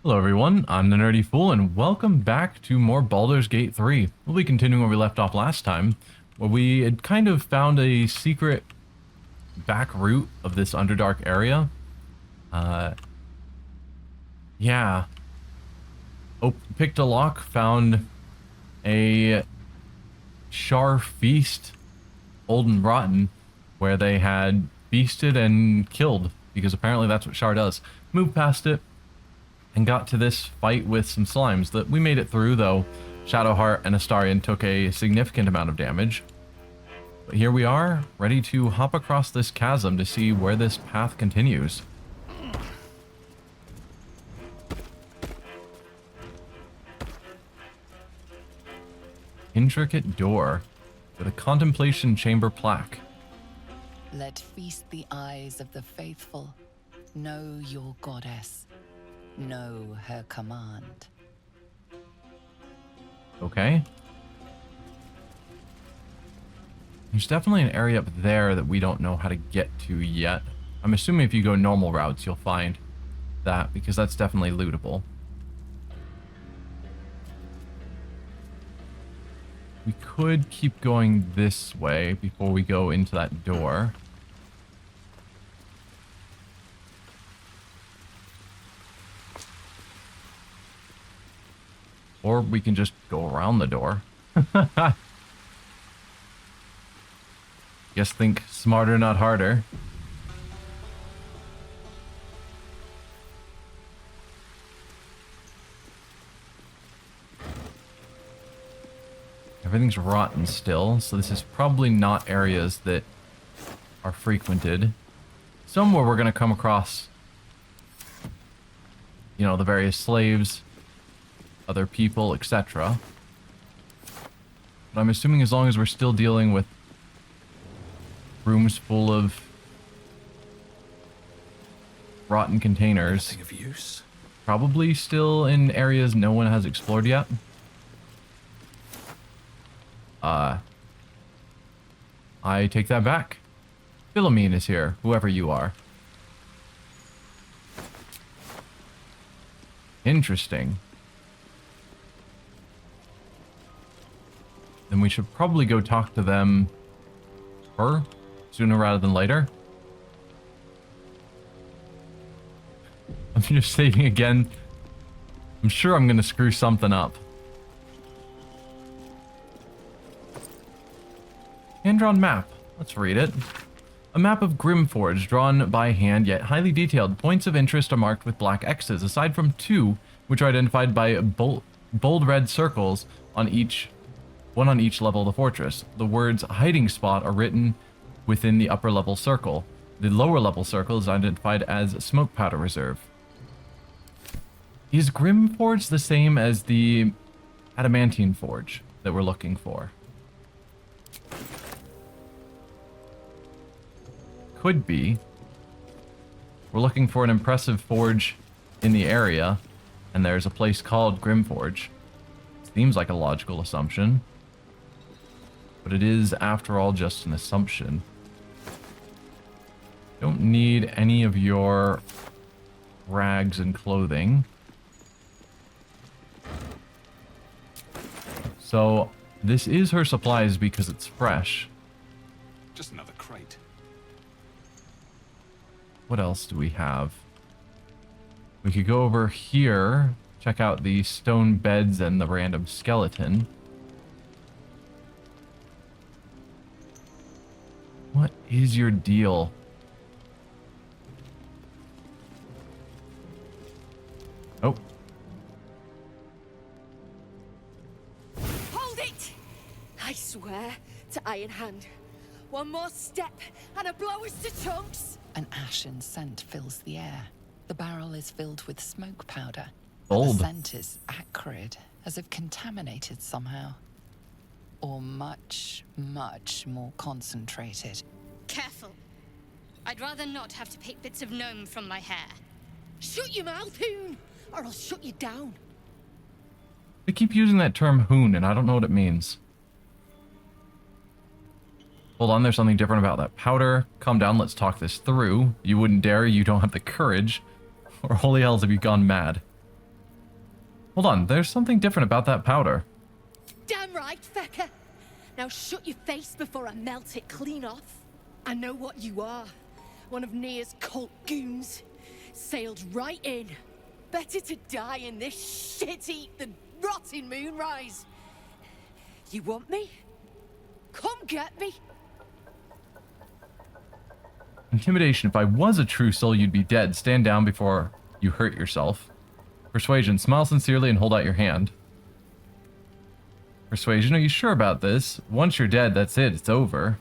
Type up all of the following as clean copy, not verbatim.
Hello everyone, I'm the Nerdy Fool, and welcome back to more Baldur's Gate 3. We'll be continuing where we left off last time, where we had kind of found a secret back route of this Underdark area. Yeah. Picked a lock, found a Shar feast, old and rotten, where they had feasted and killed, because apparently that's what Shar does. Moved past it, and got to this fight with some slimes that we made it through, though Shadowheart and Astarion took a significant amount of damage. But here we are, ready to hop across this chasm to see where this path continues. Intricate door with a contemplation chamber plaque. Let feast the eyes of the faithful. Know your goddess. Know her command. Okay. There's definitely an area up there that we don't know how to get to yet. I'm assuming if you go normal routes, you'll find that, because that's definitely lootable. We could keep going this way before we go into that door. Or we can just go around the door. Guess think smarter, not harder. Everything's rotten still, so this is probably not areas that are frequented. Somewhere we're going to come across, you know, the various slaves, other people, etc. But I'm assuming as long as we're still dealing with rooms full of rotten containers, Nothing of use. probably still in areas no one has explored yet. I take that back. Philomeen is here, whoever you are. Interesting. Then we should probably go talk to them, her, sooner rather than later. I'm just saving again. I'm sure I'm gonna screw something up. Hand-drawn map. Let's read it. A map of Grimforge, drawn by hand yet highly detailed. Points of interest are marked with black X's, aside from two, which are identified by bold red circles on one on each level of the fortress. The words hiding spot are written within the upper level circle. The lower level circle is identified as smoke powder reserve. Is Grimforge the same as the adamantine forge that we're looking for? Could be. We're looking for an impressive forge in the area, and there's a place called Grimforge. Seems like a logical assumption, but it is, after all, just an assumption. Don't need any of your rags and clothing. So, this is her supplies because it's fresh. Just another crate. What else do we have? We could go over here, check out the stone beds and the random skeleton. What is your deal? Oh. Hold it! I swear to Iron Hand. One more step and a blow us to chunks! An ashen scent fills the air. The barrel is filled with smoke powder. Bold. The scent is acrid, as if contaminated somehow. Or much, much more concentrated. Careful. I'd rather not have to pick bits of gnome from my hair. Shut your mouth, Hoon, or I'll shut you down. They keep using that term hoon, and I don't know what it means. Hold on, there's something different about that powder. Calm down, let's talk this through. You wouldn't dare, you don't have the courage. Or holy hells, have you gone mad? Hold on, there's something different about that powder. Damn right, Fecker. Now shut your face before I melt it clean off. I know what you are. One of Nia's cult goons. Sailed right in. Better to die in this shit heap than rot in Moonrise. You want me? Come get me. Intimidation. If I was a true soul, you'd be dead. Stand down before you hurt yourself. Persuasion. Smile sincerely and hold out your hand. Persuasion. Are you sure about this? Once you're dead, that's it. It's over.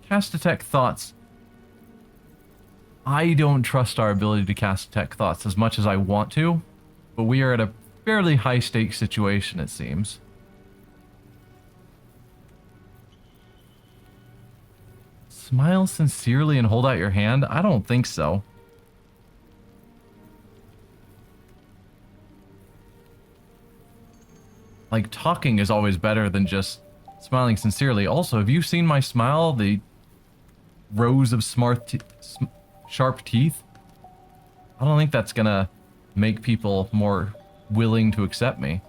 Cast Detect Thoughts. I don't trust our ability to cast Detect Thoughts as much as I want to, but we are at a fairly high-stakes situation, it seems. Smile sincerely and hold out your hand? I don't think so. Like, talking is always better than just smiling sincerely. Also, have you seen my smile? The rows of sharp teeth? I don't think that's gonna make people more willing to accept me.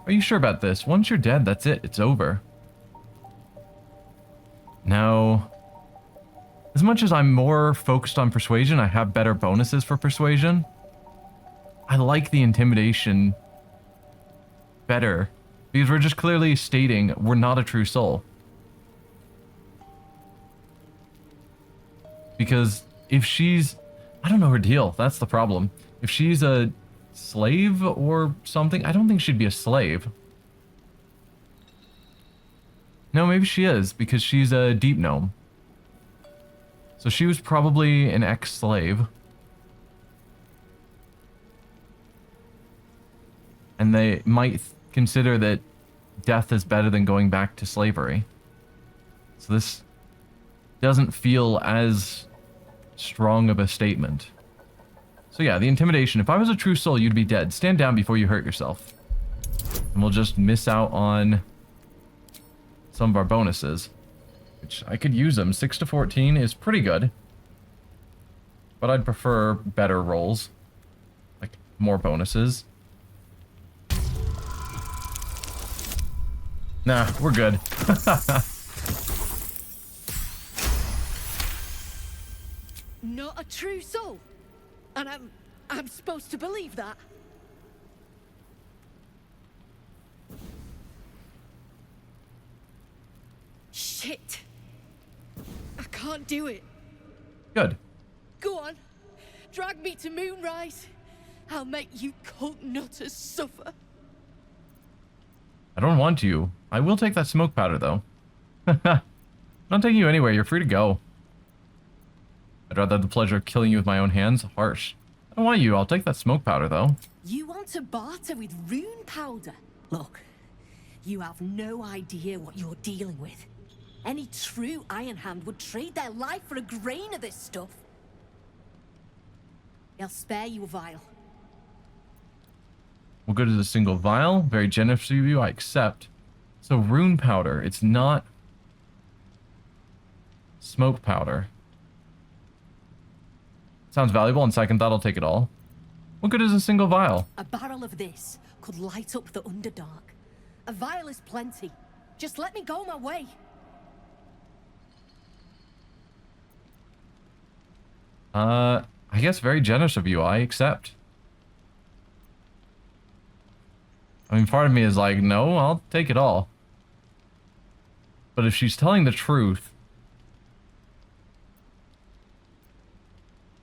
Are you sure about this? Once you're dead, that's it. It's over. No. As much as I'm more focused on persuasion, I have better bonuses for persuasion. I like the intimidation better because we're just clearly stating we're not a true soul. Because if she's... I don't know her deal. That's the problem. If she's a slave or something, I don't think she'd be a slave. No, maybe she is, because she's a deep gnome. So she was probably an ex-slave. And they might consider that death is better than going back to slavery. So this doesn't feel as strong of a statement. So yeah, the intimidation. If I was a true soul, you'd be dead. Stand down before you hurt yourself. And we'll just miss out on some of our bonuses, which I could use them. 6 to 14 is pretty good, but I'd prefer better rolls, like more bonuses. Nah, we're good. Not a true soul. And I'm supposed to believe that. Shit. I can't do it. Good. Go on. Drag me to Moonrise. I'll make you cult nutters suffer. I don't want you. I will take that smoke powder, though. Not taking you anywhere. You're free to go. I'd rather have the pleasure of killing you with my own hands. Harsh. I don't want you. I'll take that smoke powder, though. You want to barter with Runepowder? Look, you have no idea what you're dealing with. Any true Iron Hand would trade their life for a grain of this stuff. I'll spare you a vial. What good is a single vial? Very generous of you, I accept. So rune powder, it's not smoke powder. Sounds valuable. On second thought, I'll take it all. What good is a single vial? A barrel of this could light up the Underdark. A vial is plenty. Just let me go my way. I guess very generous of you. I accept. I mean, part of me is like, no, I'll take it all. But if she's telling the truth,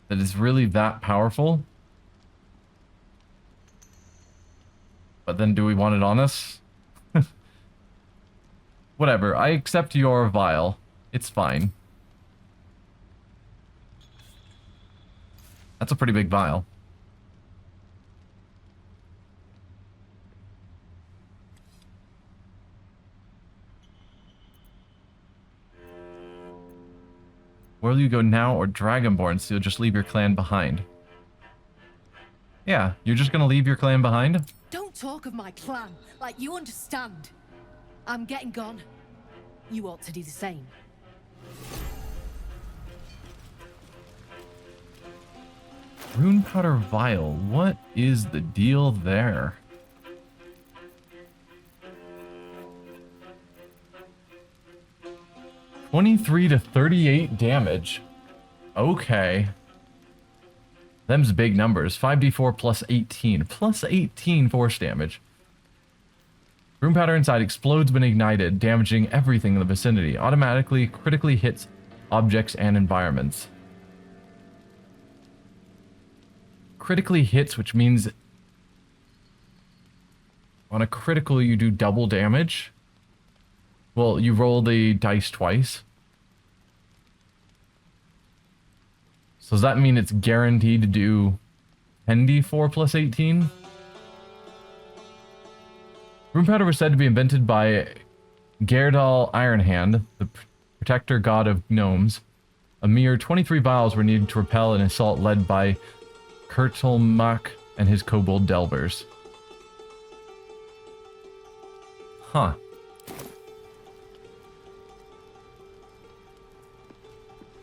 that it's really that powerful, but then do we want it on us? Whatever, I accept your vial. It's fine. That's a pretty big vial. Where will you go now or Dragonborn, so you'll just leave your clan behind? Yeah, you're just gonna leave your clan behind? Don't talk of my clan like you understand. I'm getting gone. You ought to do the same. Runepowder vial. What is the deal there? $23 to 38 damage. Okay. Them's big numbers. 5d4 plus 18. Plus 18 force damage. Runepowder inside explodes when ignited, damaging everything in the vicinity. Automatically, critically hits objects and environments. Critically hits, which means on a critical you do double damage. Well, you roll the dice twice. So does that mean it's guaranteed to do 10d4 plus 18? Runepowder was said to be invented by Gerdal Ironhand, the protector god of gnomes. A mere 23 vials were needed to repel an assault led by Kurtulmak and his kobold delvers. Huh.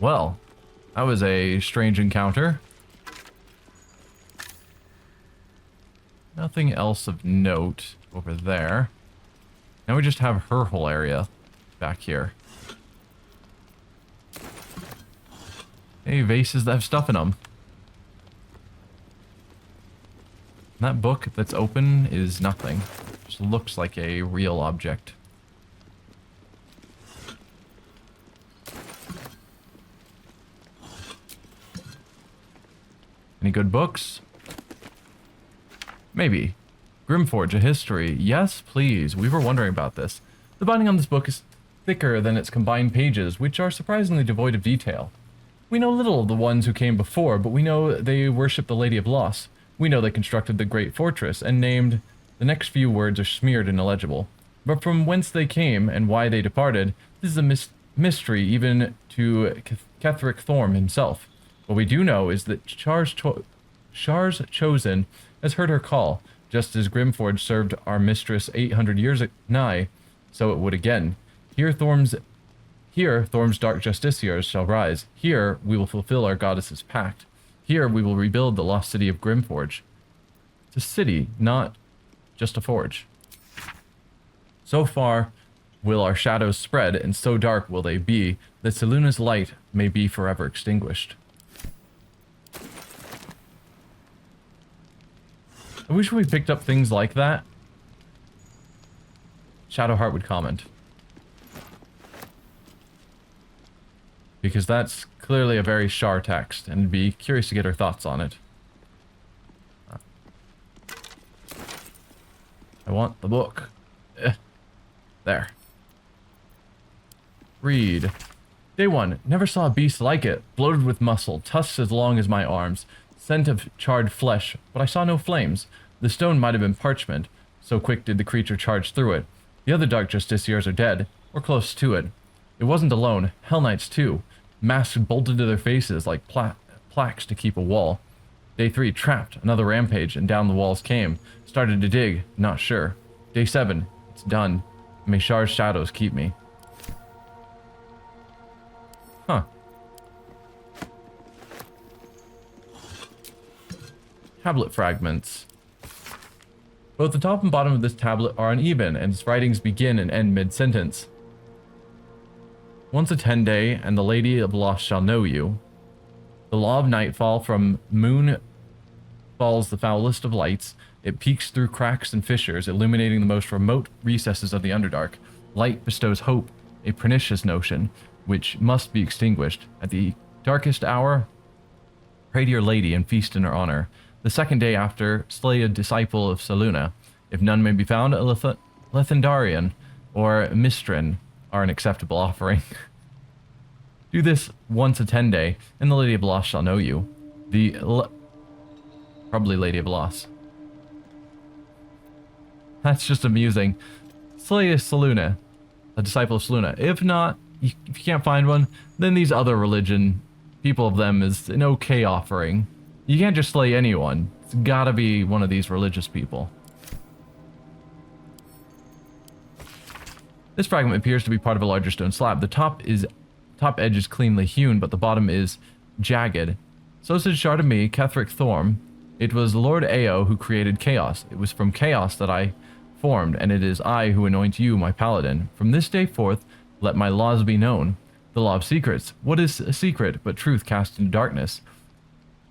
Well, that was a strange encounter. Nothing else of note over there. Now we just have her whole area back here. Hey, vases that have stuff in them. That book that's open is nothing. Just looks like a real object. Any good books? Maybe. Grimforge, a history. Yes, please. We were wondering about this. The binding on this book is thicker than its combined pages, which are surprisingly devoid of detail. We know little of the ones who came before, but we know they worship the Lady of Loss. We know they constructed the great fortress, and named the next few words are smeared and illegible. But from whence they came, and why they departed, this is a mystery even to Ketheric Thorm himself. What we do know is that Shar's Chosen has heard her call, just as Grimforge served our mistress 800 years nigh, so it would again. Here Thorm's dark justiciars shall rise. Here we will fulfill our goddess's pact. Here we will rebuild the lost city of Grimforge. It's a city, not just a forge. So far will our shadows spread, and so dark will they be, that Seluna's light may be forever extinguished. I wish we picked up things like that. Shadowheart would comment. Because that's clearly a very Shar text, and I'd be curious to get her thoughts on it. I want the book. There. Read. Day 1. Never saw a beast like it. Bloated with muscle, tusks as long as my arms, scent of charred flesh, but I saw no flames. The stone might have been parchment, so quick did the creature charge through it. The other dark justiciars are dead, or close to it. It wasn't alone. Hell Knights too. Masks bolted to their faces like plaques to keep a wall. Day 3, trapped. Another rampage, and down the walls came. Started to dig, not sure. Day 7, it's done. May Shar's shadows keep me. Huh. Tablet fragments. Both the top and bottom of this tablet are uneven, and its writings begin and end mid-sentence. Once a 10-day, and the Lady of Loss shall know you. The law of nightfall from moon falls the foulest of lights. It peeks through cracks and fissures, illuminating the most remote recesses of the Underdark. Light bestows hope, a pernicious notion, which must be extinguished. At the darkest hour, pray to your lady and feast in her honor. The second day after, slay a disciple of Seluna. If none may be found, a Lethendarian or Mistrin are an acceptable offering. Do this once a 10-day, and the Lady of Loss shall know you. Probably Lady of Loss. That's just amusing. Slay a Seluna, a disciple of Seluna. If not, if you can't find one, then these other religion, people of them, is an okay offering. You can't just slay anyone. It's gotta be one of these religious people. This fragment appears to be part of a larger stone slab. The top edge is cleanly hewn, but the bottom is jagged. So said Shar to me, Ketheric Thorm. It was Lord Ao who created chaos. It was from chaos that I formed, and it is I who anoint you my paladin. From this day forth, let my laws be known. The law of secrets. What is a secret but truth cast into darkness?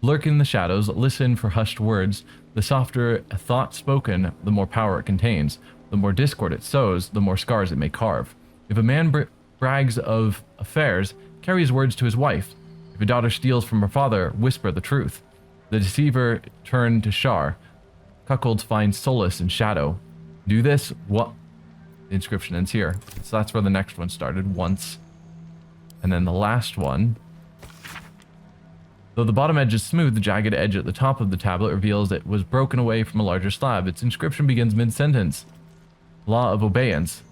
Lurk in the shadows, listen for hushed words. The softer a thought spoken, the more power it contains. The more discord it sows, the more scars it may carve. If a man brags of affairs, carry his words to his wife. If a daughter steals from her father, whisper the truth. The deceiver turned to Shar. Cuckolds find solace in shadow. Do this, what? The inscription ends here. So that's where the next one started, once. And then the last one. Though the bottom edge is smooth, the jagged edge at the top of the tablet reveals it was broken away from a larger slab. Its inscription begins mid-sentence. Law of Obeyance.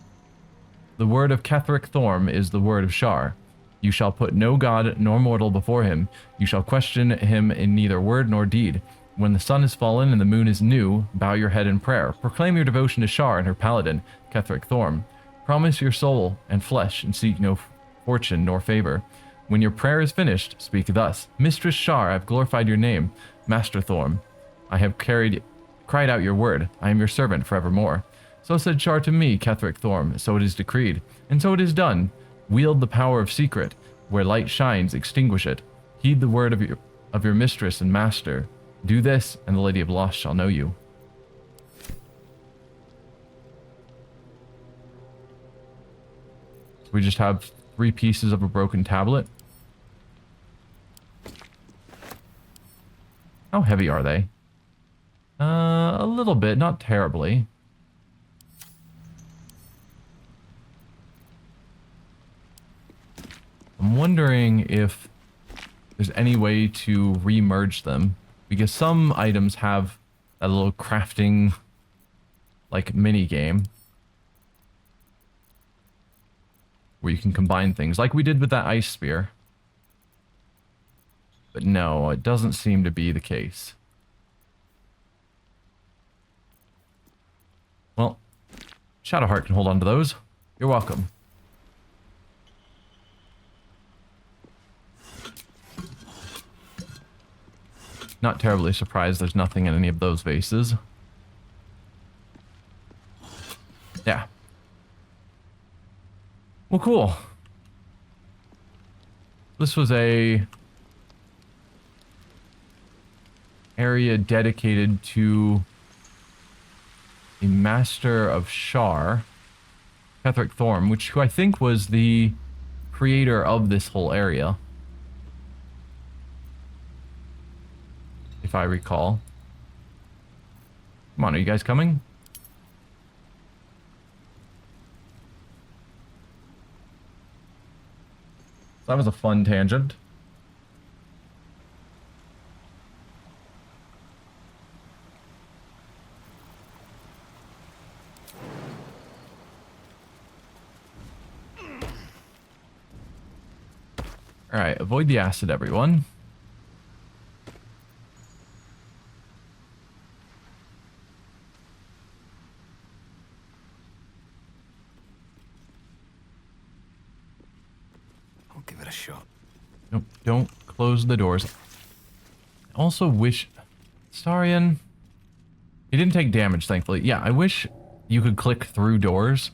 The word of Ketheric Thorm is the word of Shar. You shall put no god nor mortal before him. You shall question him in neither word nor deed. When the sun is fallen and the moon is new, bow your head in prayer. Proclaim your devotion to Shar and her paladin, Ketheric Thorm. Promise your soul and flesh and seek no fortune nor favor. When your prayer is finished, speak thus. Mistress Shar, I have glorified your name. Master Thorm, I have cried out your word. I am your servant forevermore. So said Shar to me, Ketheric Thorm. So it is decreed. And so it is done. Wield the power of secret. Where light shines, extinguish it. Heed the word of your mistress and master. Do this, and the Lady of Lost shall know you. So we just have 3 pieces of a broken tablet. How heavy are they? A little bit, not terribly. I'm wondering if there's any way to re-merge them, because some items have a little crafting, like, mini game where you can combine things, like we did with that ice spear. But no, it doesn't seem to be the case. Well, Shadowheart can hold on to those. You're welcome. Not terribly surprised there's nothing in any of those vases. Yeah. Well, cool. This was a area dedicated to a Master of Shar, Ketheric Thorm, who I think was the creator of this whole area, if I recall. Come on, are you guys coming? That was a fun tangent. Alright, avoid the acid, everyone. I'll give it a shot. Nope, don't close the doors. I also wish... Starion... He didn't take damage, thankfully. Yeah, I wish you could click through doors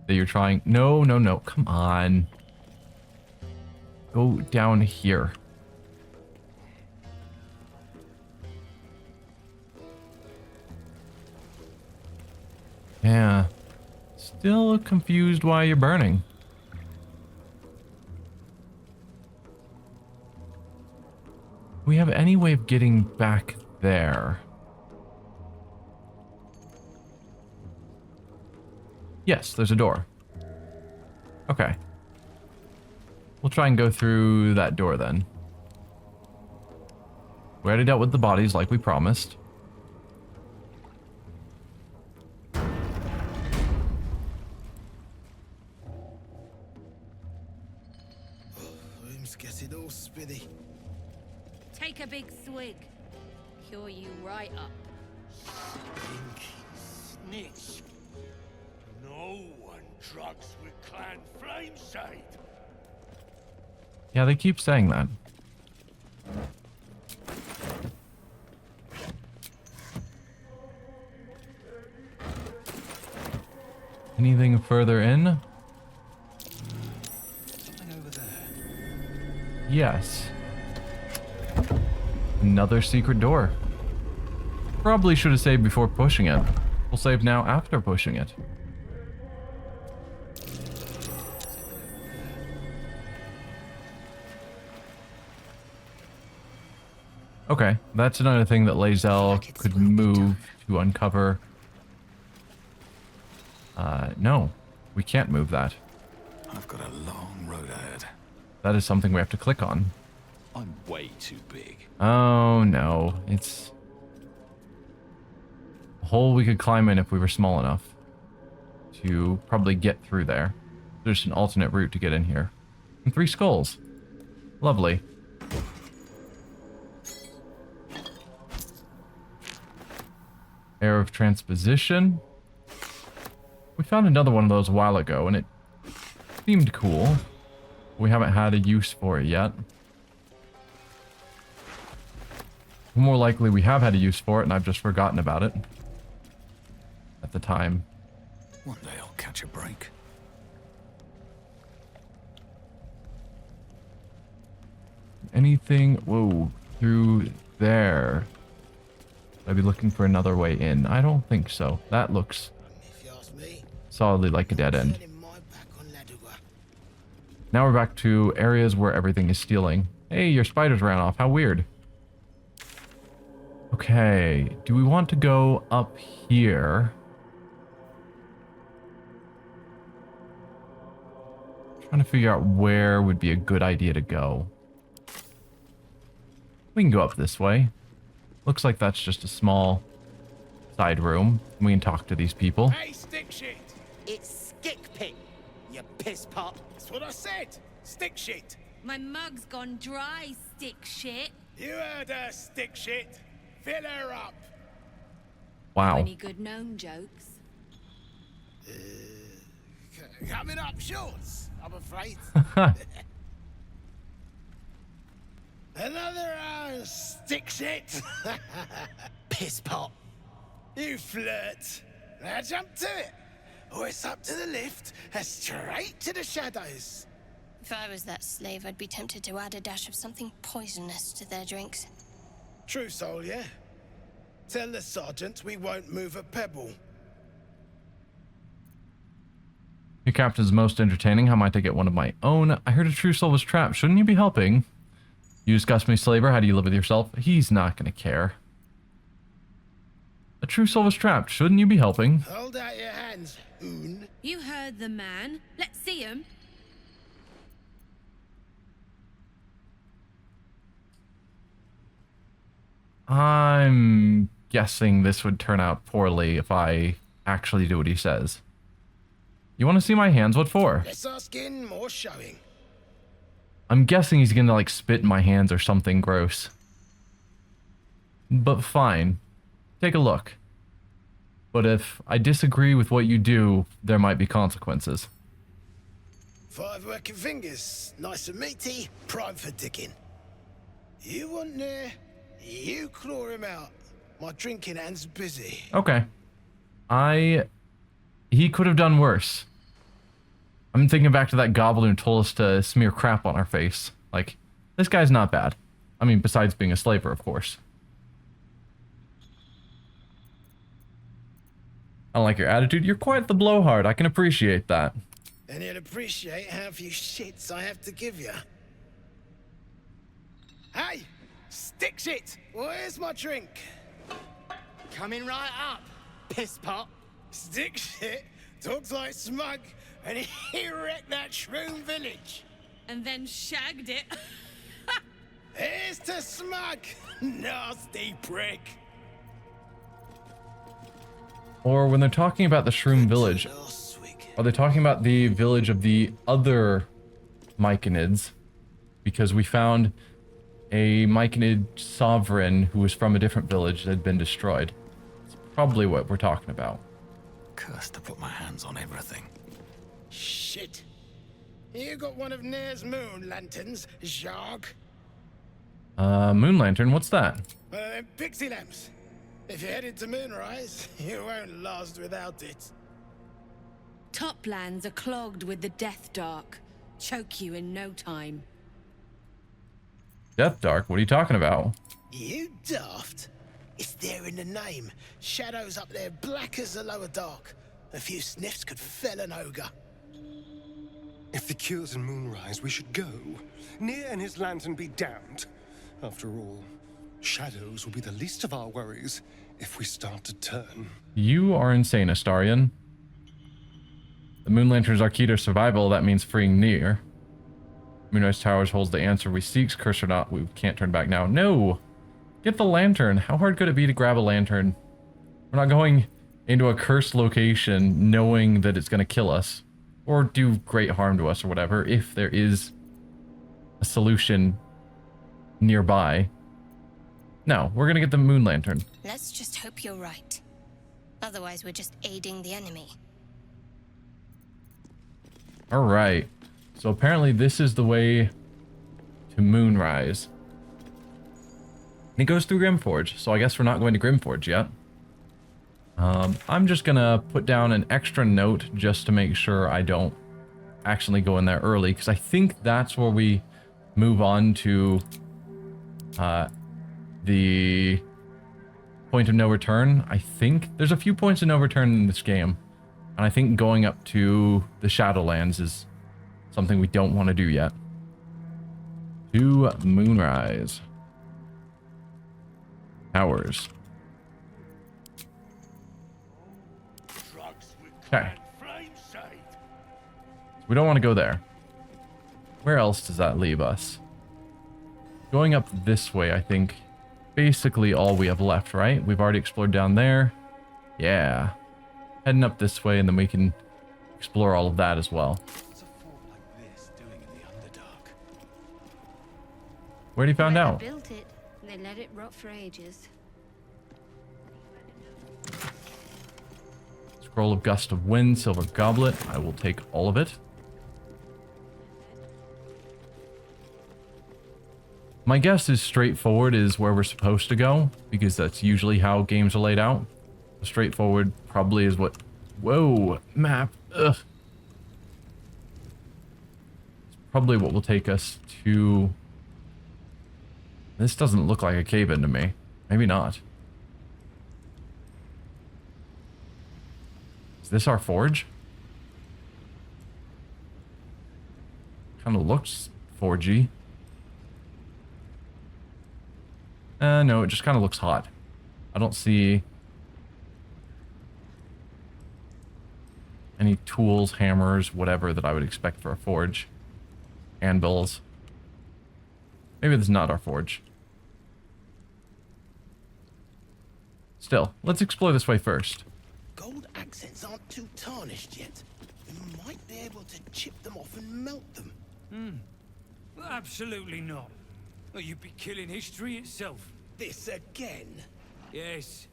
that you're trying... No, no, no. Come on. Go down here. Yeah. Still confused why you're burning. We have any way of getting back there? Yes, there's a door. Okay. We'll try and go through that door then. We already dealt with the bodies like we promised. Room's getting all spinny. Take a big swig. Cure you right up. Stinky snitch. No one drugs with Clan Flameshade. Yeah, they keep saying that. Anything further in? Something over there. Yes. Another secret door. Probably should have saved before pushing it. We'll save now after pushing it. Okay, that's another thing that Lae'zel could move to uncover. No, we can't move that. I've got a long road ahead. That is something we have to click on. I'm way too big. Oh no, it's a hole we could climb in if we were small enough to probably get through there. There's an alternate route to get in here. And 3 skulls. Lovely. Air of Transposition. We found another one of those a while ago, and it seemed cool. We haven't had a use for it yet. More likely we have had a use for it, and I've just forgotten about it at the time. One day I'll catch a break. Anything... Whoa, through there. I'd be looking for another way in. I don't think so. That looks If you ask me, solidly like a dead end. turning my back on Laduga. Now we're back to areas where everything is stealing. Hey, your spiders ran off. How weird. Okay, do we want to go up here? Trying to figure out where would be a good idea to go. We can go up this way. Looks like that's just a small side room. We can talk to these people. Hey, stick shit! It's stick pit, you piss pot. That's what I said. Stick shit. My mug's gone dry, stick shit. You heard her, stick shit. Fill her up. Wow. Any good gnome jokes? Coming up shorts, I'm afraid. Another stick shit. Piss pot. You flirt. Now jump to it. Or it's up to the lift and straight to the shadows. If I was that slave, I'd be tempted to add a dash of something poisonous to their drinks. True soul, yeah? Tell the sergeant we won't move a pebble. Your captain's most entertaining. How might I get one of my own? I heard a true soul was trapped. Shouldn't you be helping? You disgust me, slaver. How do you live with yourself? He's not gonna care. A true soul was trapped. Shouldn't you be helping? Hold out your hands, Hoon. You heard the man. Let's see him. I'm guessing this would turn out poorly if I actually do what he says. You want to see my hands? What for? Less asking, more showing. I'm guessing he's gonna like spit in my hands or something gross. But fine. Take a look. But if I disagree with what you do, there might be consequences. 5 working fingers, nice and meaty, prime for digging. You want there, you claw him out. My drinking hand's busy. Okay. He could have done worse. I'm thinking back to that goblin who told us to smear crap on our face. Like, this guy's not bad. I mean, besides being a slaver, of course. I don't like your attitude. You're quite the blowhard. I can appreciate that. And you'll appreciate how few shits I have to give you. Hey, stick shit, where's my drink? Coming right up, piss pot. Stick shit talks like smug, and he wrecked that shroom village. And then shagged it. Here's to smug, nasty prick. Or when they're talking about the Shroom Village, Last week. are they talking about the village of the other Myconids? Because we found a Myconid sovereign who was from a different village that had been destroyed. It's probably what we're talking about. Cursed to put my hands on everything. Shit. You got one of Nair's moon lanterns, Jarg? Moon Lantern, what's that? Pixie lamps. If you're headed to Moonrise, you won't last without it. Toplands are clogged with the Death Dark. Choke you in no time. Death Dark? What are you talking about? You daft. It's there in the name. Shadows up there black as the lower dark. A few sniffs could fell an ogre. If the cure's in Moonrise, we should go. Near and his lantern be damned. After all, shadows will be the least of our worries if we start to turn. You are insane, Astarion. The Moon Lantern's our key to survival. That means freeing Near. Moonrise Towers holds the answer we seek. Curse or not, we can't turn back now. No! Get the lantern. How hard could it be to grab a lantern? We're not going into a cursed location knowing that it's going to kill us. Or do great harm to us or whatever, if there is a solution nearby. No, we're going to get the Moon Lantern. Let's just hope you're right. Otherwise, we're just aiding the enemy. Alright. So apparently this is the way to Moonrise. And it goes through Grimforge, so I guess we're not going to Grimforge yet. I'm just gonna put down an extra note just to make sure I don't actually go in there early, because I think that's where we move on to the point of no return. I think there's a few points of no return in this game, and I think going up to the Shadowlands is something we don't want to do yet. To Moonrise Towers. Okay. We don't want to go there. Where else does that leave us? Going up this way, I think, basically all we have left, right? We've already explored down there. Yeah. Heading up this way, and then we can explore all of that as well. What's a fort like this doing in the Underdark? Where'd he found Whoever out? built it, they let it rot for ages. Scroll of Gust of Wind, Silver Goblet. I will take all of it. My guess is straightforward is where we're supposed to go, because that's usually how games are laid out. Straightforward probably is what... Whoa, map. Ugh. It's probably what will take us to... This doesn't look like a cave-in to me. Maybe not. Is this our forge? Kind of looks forgy. No, it just kind of looks hot. I don't see any tools, hammers, whatever that I would expect for a forge. Anvils. Maybe this is not our forge. Still, let's explore this way first. Gold accents aren't too tarnished yet. We might be able to chip them off and melt them. Absolutely not. Well, you'd be killing history itself. This again? Yes,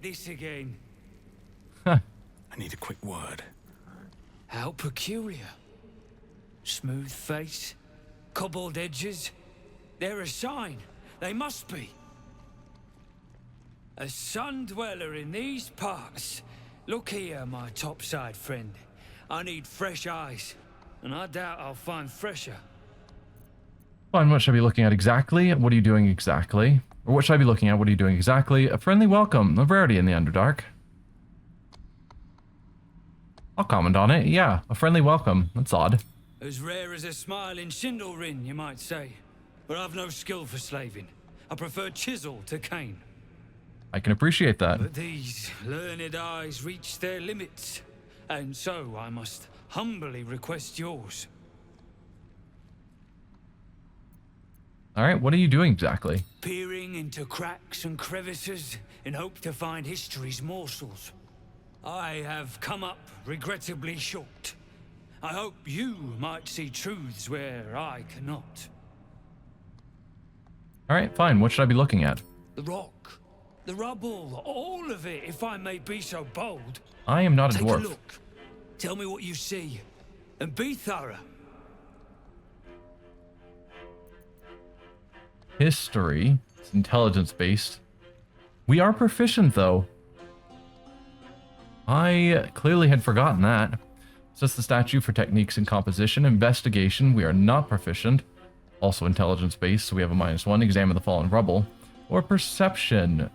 this again. I need a quick word. How peculiar. Smooth face, cobbled edges. They're a sign. They must be. A sun dweller in these parts. Look here, my topside friend. I need fresh eyes, and I doubt I'll find fresher. Fine, what should I be looking at exactly? What are you doing exactly? Or what should I be looking at? What are you doing exactly? A friendly welcome. A rarity in the Underdark. I'll comment on it. Yeah, a friendly welcome. That's odd. As rare as a smile in Sindlerin, you might say. But I've no skill for slaving. I prefer chisel to cane. I can appreciate that. But these learned eyes reach their limits. And so I must humbly request yours. Alright, what are you doing exactly? Peering into cracks and crevices in hope to find history's morsels. I have come up regrettably short. I hope you might see truths where I cannot. Alright, fine. What should I be looking at? The rock, the rubble, all of it, if I may be so bold. I am not a Take dwarf. a look. Tell me what you see. And be thorough. History. It's intelligence-based. We are proficient, though. I clearly had forgotten that. Assess the statue for techniques in composition. Investigation, we are not proficient. Also intelligence based, so we have a -1. Examine the fallen rubble. Or perception.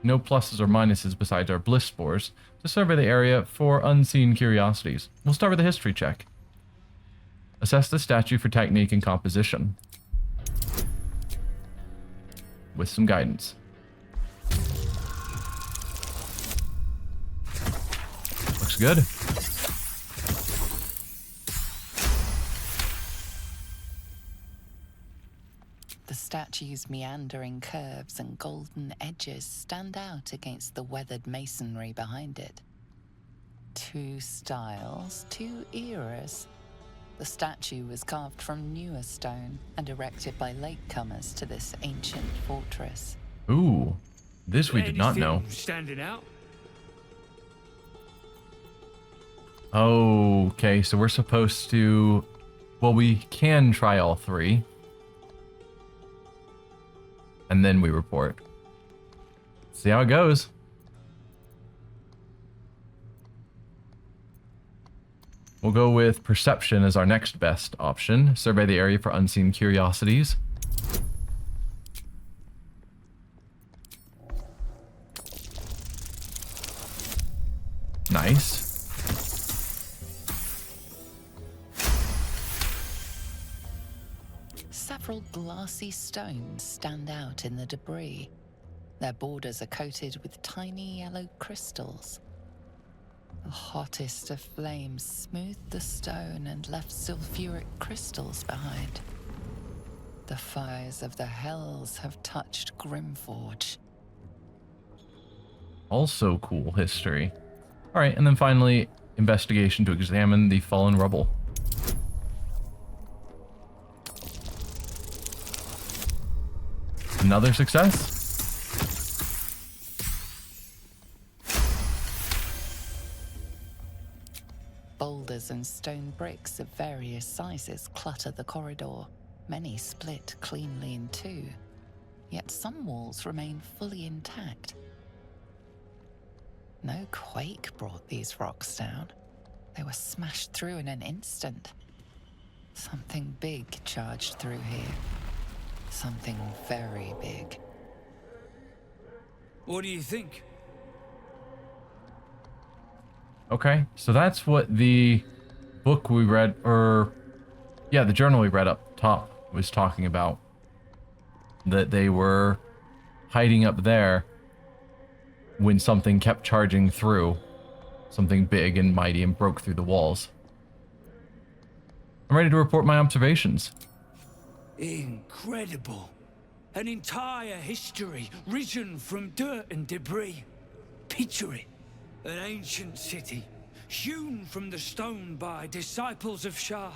No pluses or minuses besides our bliss spores. To survey the area for unseen curiosities. We'll start with a history check. Assess the statue for technique and composition. With some guidance. Looks good. The statue's meandering curves and golden edges stand out against the weathered masonry behind it. Two styles, two eras. The statue was carved from newer stone and erected by latecomers to this ancient fortress. Ooh, this we did not know. Standing out? Okay, so we're supposed to... Well, we can try all three. And then we report. See how it goes. We'll go with perception as our next best option. Survey the area for unseen curiosities. Nice. Several glassy stones stand out in the debris. Their borders are coated with tiny yellow crystals. The hottest of flames smoothed the stone and left sulfuric crystals behind. The fires of the hells have touched Grimforge. Also cool history. Alright, and then finally, investigation to examine the fallen rubble. Another success. Boulders and stone bricks of various sizes clutter the corridor. Many split cleanly in two, yet some walls remain fully intact. No quake brought these rocks down. They were smashed through in an instant. Something big charged through here. Something very big. What do you think? Okay, so that's what the book we read, or yeah, the journal we read up top was talking about. That they were hiding up there when something kept charging through. Something big and mighty and broke through the walls. I'm ready to report my observations. Incredible. An entire history risen from dirt and debris. Picture it. An ancient city, hewn from the stone by disciples of Shah,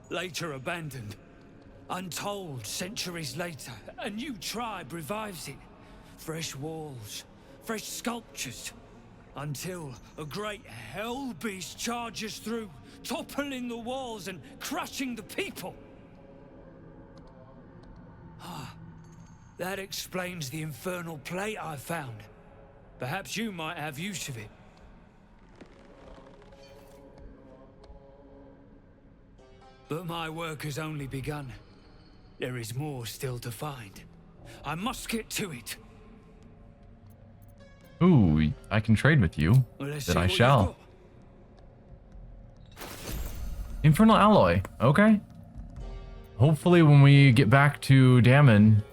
later abandoned. Untold centuries later, a new tribe revives it. Fresh walls, fresh sculptures, until a great hell beast charges through, toppling the walls and crushing the people. That explains the infernal plate I found. Perhaps you might have use of it. But my work has only begun. There is more still to find. I must get to it. Ooh, I can trade with you. Well, That I shall. Infernal alloy. Okay. Hopefully when we get back to Dammon,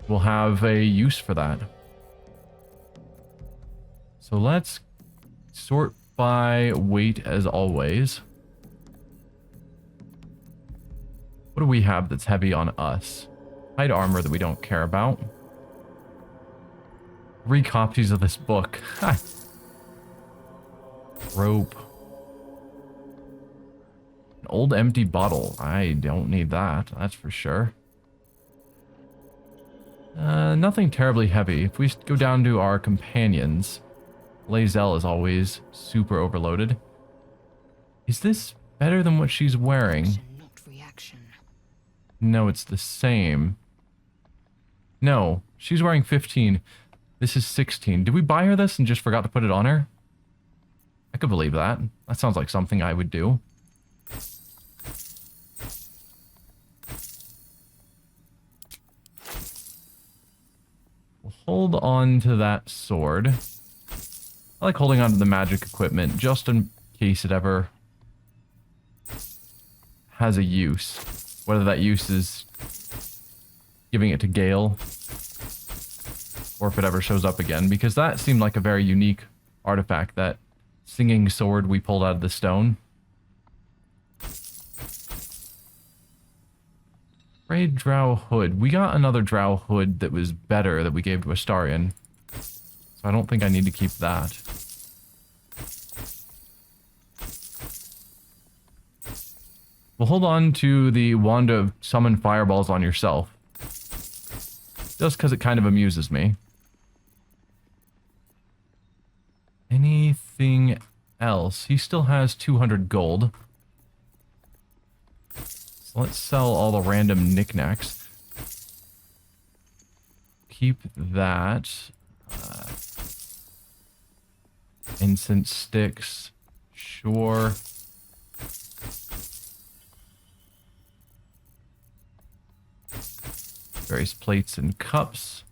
we'll have a use for that. So let's sort by weight as always. What do we have that's heavy on us? Hide armor that we don't care about. 3 copies of this book. Rope. An old empty bottle. I don't need that, that's for sure. Nothing terribly heavy. If we go down to our companions, Lae'zel is always super overloaded. Is this better than what she's wearing? Not reaction. No, it's the same. No, she's wearing 15. This is 16. Did we buy her this and just forgot to put it on her? I could believe that. That sounds like something I would do. We'll hold on to that sword. I like holding on to the magic equipment just in case it ever has a use. Whether that use is giving it to Gale or if it ever shows up again, because that seemed like a very unique artifact, that singing sword we pulled out of the stone. Raid Drow Hood. We got another Drow Hood that was better that we gave to Astarion. So I don't think I need to keep that. We'll hold on to the wand of summon fireballs on yourself. Just because it kind of amuses me. Anything else? He still has 200 gold. So let's sell all the random knickknacks. Keep that. Incense sticks. Sure. Various plates and cups.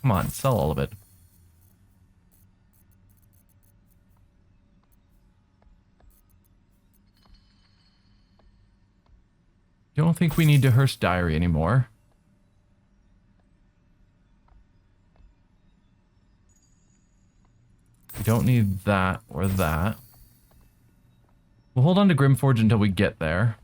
Come on, sell all of it. Don't think we need to hearse diary anymore. We don't need that or that. We'll hold on to Grimforge until we get there.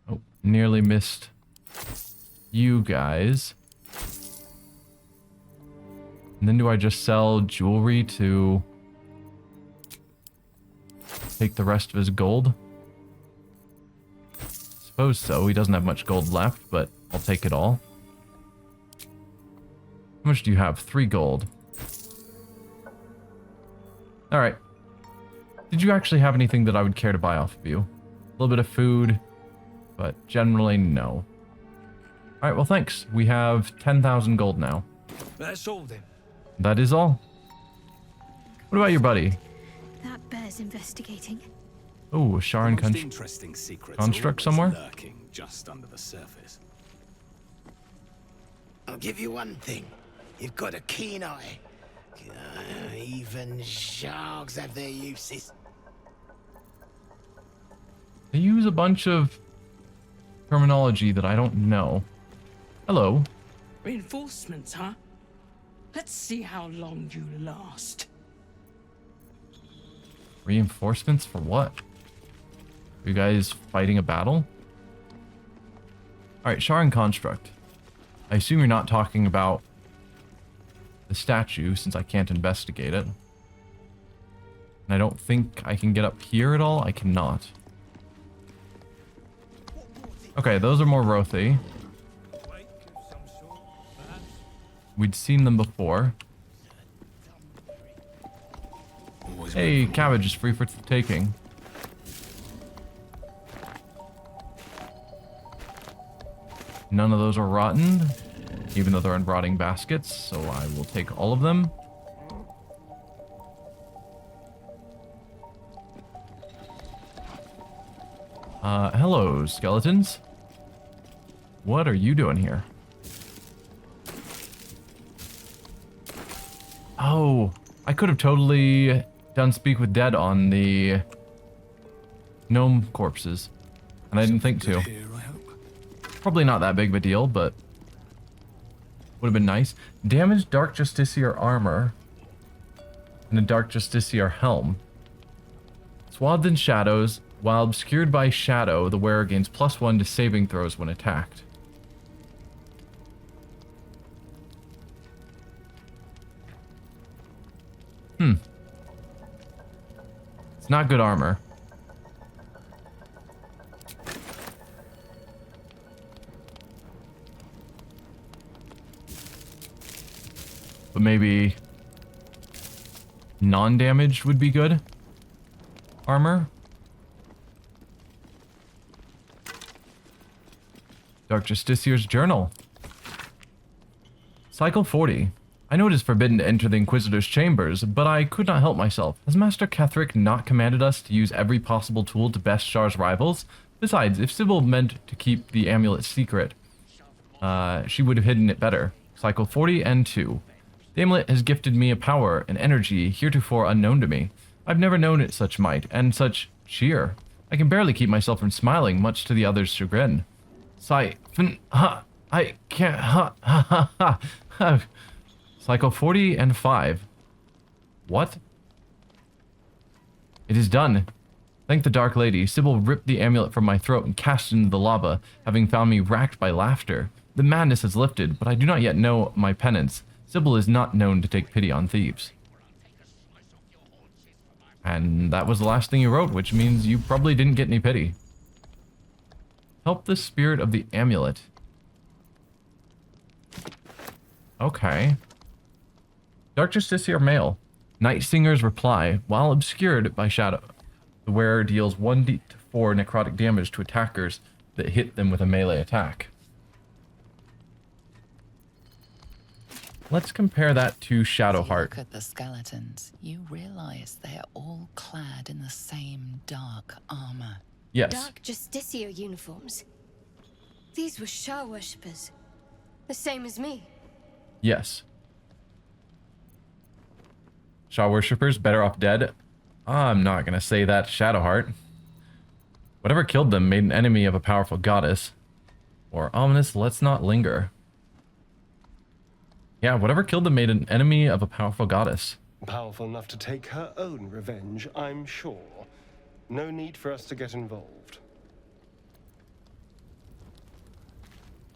Oh, nearly missed you guys. And then do I just sell jewelry to take the rest of his gold? Suppose so. He doesn't have much gold left, but I'll take it all. How much do you have? 3 gold. Alright. Did you actually have anything that I would care to buy off of you? A little bit of food, but generally no. Alright, well thanks. We have 10,000 gold now. That's all then. That is all. What about your buddy? That bears investigating. Oh, a Sharon Interesting secrets construct always somewhere? lurking just under the surface. I'll give you one thing. You've got a keen eye. Even sharks have their uses. They use a bunch of terminology that I don't know. Hello. Reinforcements, huh? Let's see how long you last. Reinforcements for what? Are you guys fighting a battle? Alright, Sharon Construct. I assume you're not talking about the statue, since I can't investigate it. And I don't think I can get up here at all. I cannot. Okay, those are more Rothi. We'd seen them before. Hey, cabbage is free for taking. None of those are rotten, even though they're in rotting baskets, so I will take all of them. Hello, skeletons. What are you doing here? Oh, I could have totally done Speak with Dead on the gnome corpses, and I didn't think to. Probably not that big of a deal, but would have been nice. Damaged Dark Justiciar armor and a Dark Justiciar helm. Swathed in shadows, while obscured by shadow, the wearer gains +1 to saving throws when attacked. It's not good armor. But maybe non-damaged would be good armor. Dark Justiciar's journal. Cycle 40. I know it is forbidden to enter the Inquisitor's chambers, but I could not help myself. Has Master Ketheric not commanded us to use every possible tool to best Shar's rivals? Besides, if Sybil meant to keep the amulet secret, she would have hidden it better. Cycle 40 and 2. The amulet has gifted me a power and energy heretofore unknown to me. I've never known it such might, and such cheer. I can barely keep myself from smiling, much to the others' chagrin. I can't, ha. Cycle 40 and 5. What? It is done. Thank the Dark Lady. Sybil ripped the amulet from my throat and cast it into the lava, having found me racked by laughter. The madness has lifted, but I do not yet know my penance. Sybil is not known to take pity on thieves. And that was the last thing you wrote, which means you probably didn't get any pity. Help the spirit of the amulet. Okay. Dark Justiciar Mail. Night Singer's reply. While obscured by shadow, the wearer deals 1d4 necrotic damage to attackers that hit them with a melee attack. Let's compare that to Shadowheart. Look at the skeletons. You realize they are all clad in the same dark armor. Yes. Dark Justiciar uniforms. These were Shah worshippers. The same as me. Yes. Shah worshippers better off dead. I'm not gonna say that, Shadowheart. Whatever killed them made an enemy of a powerful goddess. Or ominous, let's not linger. Yeah, whatever killed them made an enemy of a powerful goddess. Powerful enough to take her own revenge, I'm sure. No need for us to get involved.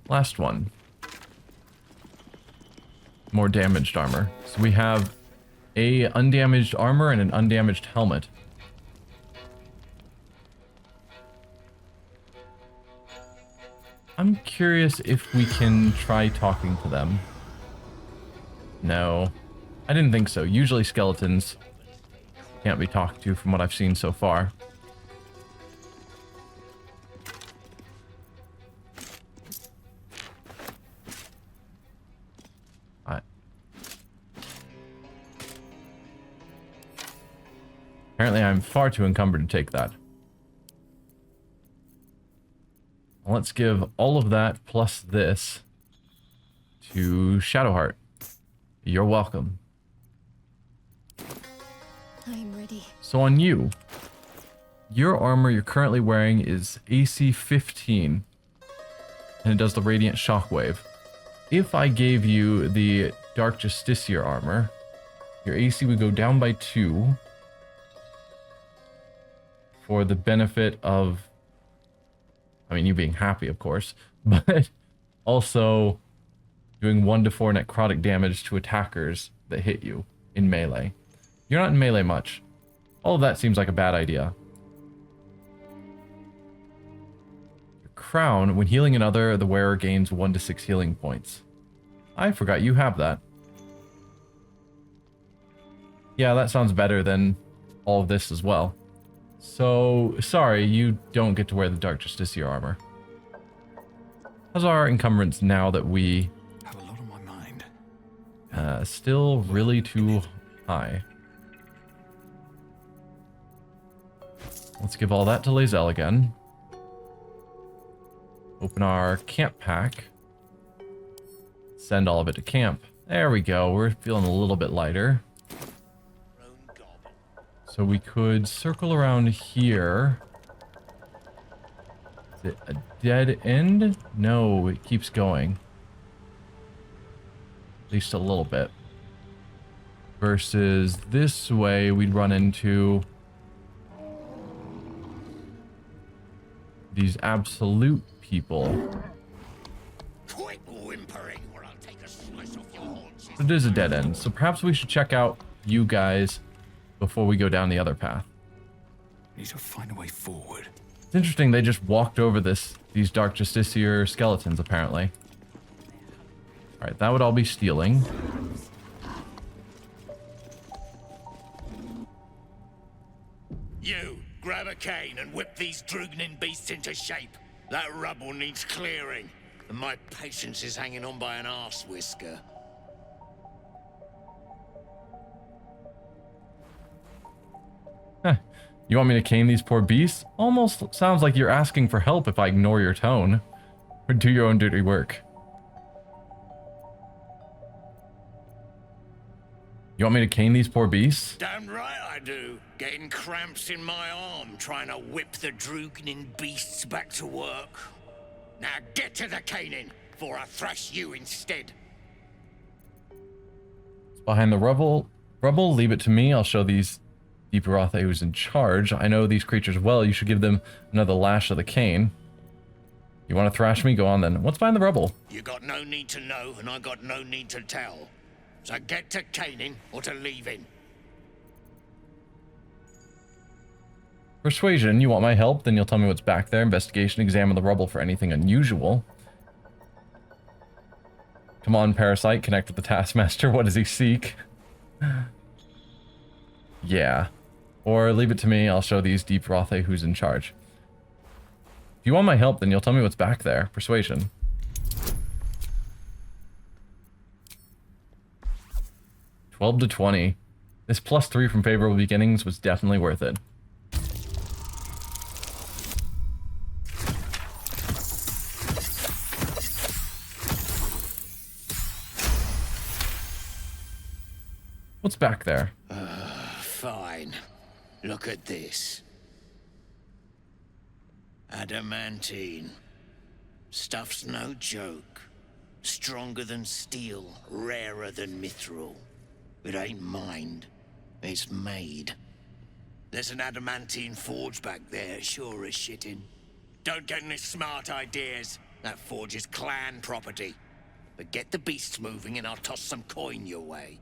Last one. More damaged armor. So we have a undamaged armor and an undamaged helmet. I'm curious if we can try talking to them. No, I didn't think so. Usually skeletons can't be talked to from what I've seen so far. Apparently I'm far too encumbered to take that. Let's give all of that plus this to Shadowheart. You're welcome. I'm ready. So on you, your armor you're currently wearing is AC 15, and it does the Radiant Shockwave. If I gave you the Dark Justiciar armor, your AC would go down by 2 for the benefit of, I mean, you being happy, of course, but also doing 1 to 4 necrotic damage to attackers that hit you in melee. You're not in melee much. All of that seems like a bad idea. Your crown, when healing another, the wearer gains 1 to 6 healing points. I forgot you have that. Yeah, that sounds better than all of this as well. So, sorry, you don't get to wear the Dark Justiciar armor. How's our encumbrance now that we have a lot on my mind? Still really too high. Let's give all that to Lae'zel again. Open our camp pack. Send all of it to camp. There we go. We're feeling a little bit lighter. So we could circle around here. Is it a dead end? No, it keeps going. At least a little bit. Versus this way, we'd run into these absolute people. Quit whimpering or I'll take a slice off your haunches. It is a dead end, so perhaps we should check out you guys before we go down the other path. Need to find a way forward. It's interesting they just walked over these Dark Justiciar skeletons, apparently. Alright, that would all be stealing. You, grab a cane and whip these droognin beasts into shape. That rubble needs clearing, and my patience is hanging on by an arse whisker. You want me to cane these poor beasts? Almost sounds like you're asking for help if I ignore your tone. Or do your own dirty work. You want me to cane these poor beasts? Damn right I do. Getting cramps in my arm trying to whip the Drugnin beasts back to work. Now get to the caning, before I thrash you instead. Behind the rubble, leave it to me. I'll show these Divinity who's in charge. I know these creatures well. You should give them another lash of the cane. You want to thrash me? Go on then. What's behind the rubble? You got no need to know, and I got no need to tell. So get to caning or to leaving. Persuasion. You want my help? Then you'll tell me what's back there. Investigation. Examine the rubble for anything unusual. Come on, parasite. Connect with the taskmaster. What does he seek? Yeah. Or leave it to me. I'll show these Divinity who's in charge. If you want my help, then you'll tell me what's back there. Persuasion. $12 to $20. This +3 from favorable beginnings was definitely worth it. What's back there? Fine. Look at this. Adamantine. Stuff's no joke. Stronger than steel, rarer than mithril. It ain't mined, it's made. There's an adamantine forge back there, sure as shitting. Don't get any smart ideas. That forge is clan property. But get the beasts moving and I'll toss some coin your way.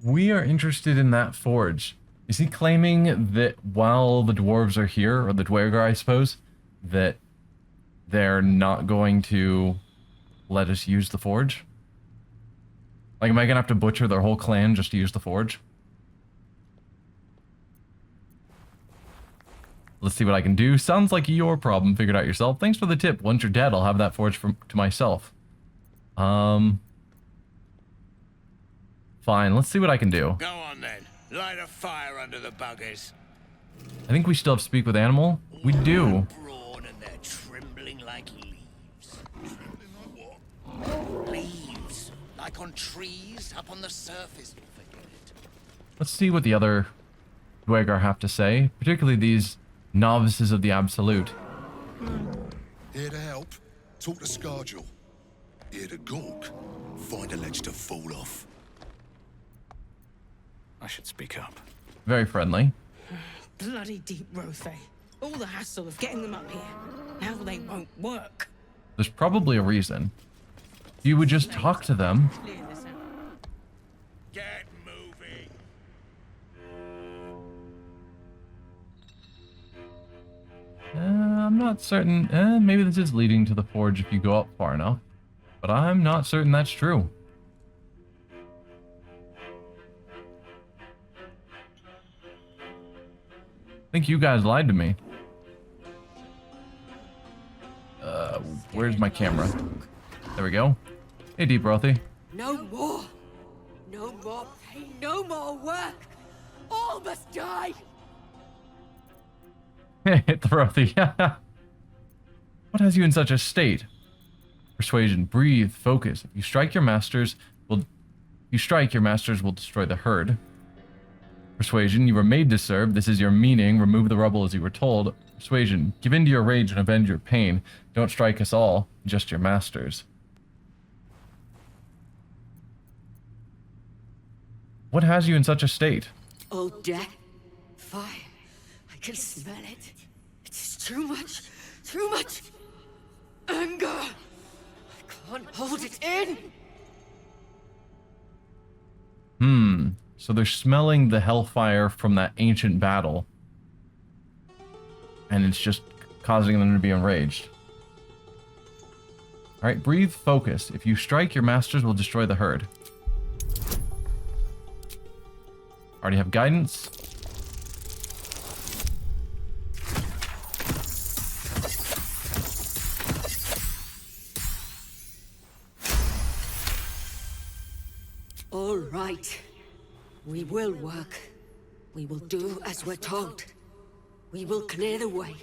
We are interested in that forge. Is he claiming that while the dwarves are here, or the Dwergar, I suppose, that they're not going to let us use the forge? Like, am I gonna have to butcher their whole clan just to use the forge? Let's see what I can do. Sounds like your problem. Figure it out yourself. Thanks for the tip. Once you're dead, I'll have that forge to myself. Fine. Let's see what I can do. Go on then. Light a fire under the buggers. I think we still have to speak with Animal. We do. Brawn and they're trembling like leaves. Leaves. Like on trees, up on the surface. Forget it. Let's see what the other Dwergar have to say, particularly these novices of the Absolute. Here to help, talk to Scargill. Here to gawk, find a ledge to fall off. I should speak up. Very friendly. Bloody deep Rothe. All the hassle of getting them up here. Now they won't work. There's probably a reason. You would just talk to them. Clear this out. Get moving. I'm not certain. Maybe this is leading to the forge if you go up far enough. But I'm not certain that's true. I think you guys lied to me. Where's my camera? There we go. Hey, Deep Rothy. No more. No more pain. No more work. All must die. Hit the Rothy. What has you in such a state? Persuasion. Breathe. Focus. If you strike, your masters will destroy the herd. Persuasion. You were made to serve. This is your meaning. Remove the rubble as you were told. Persuasion. Give in to your rage and avenge your pain. Don't strike us all, just your masters. What has you in such a state? Oh, death. Fire. I can smell it. It's too much. Too much. Anger. I can't hold it in. So they're smelling the hellfire from that ancient battle. And it's just causing them to be enraged. Alright, breathe, focus. If you strike, your masters will destroy the herd. Already have guidance. All right. We will work. We will do as we're told. We will clear the way.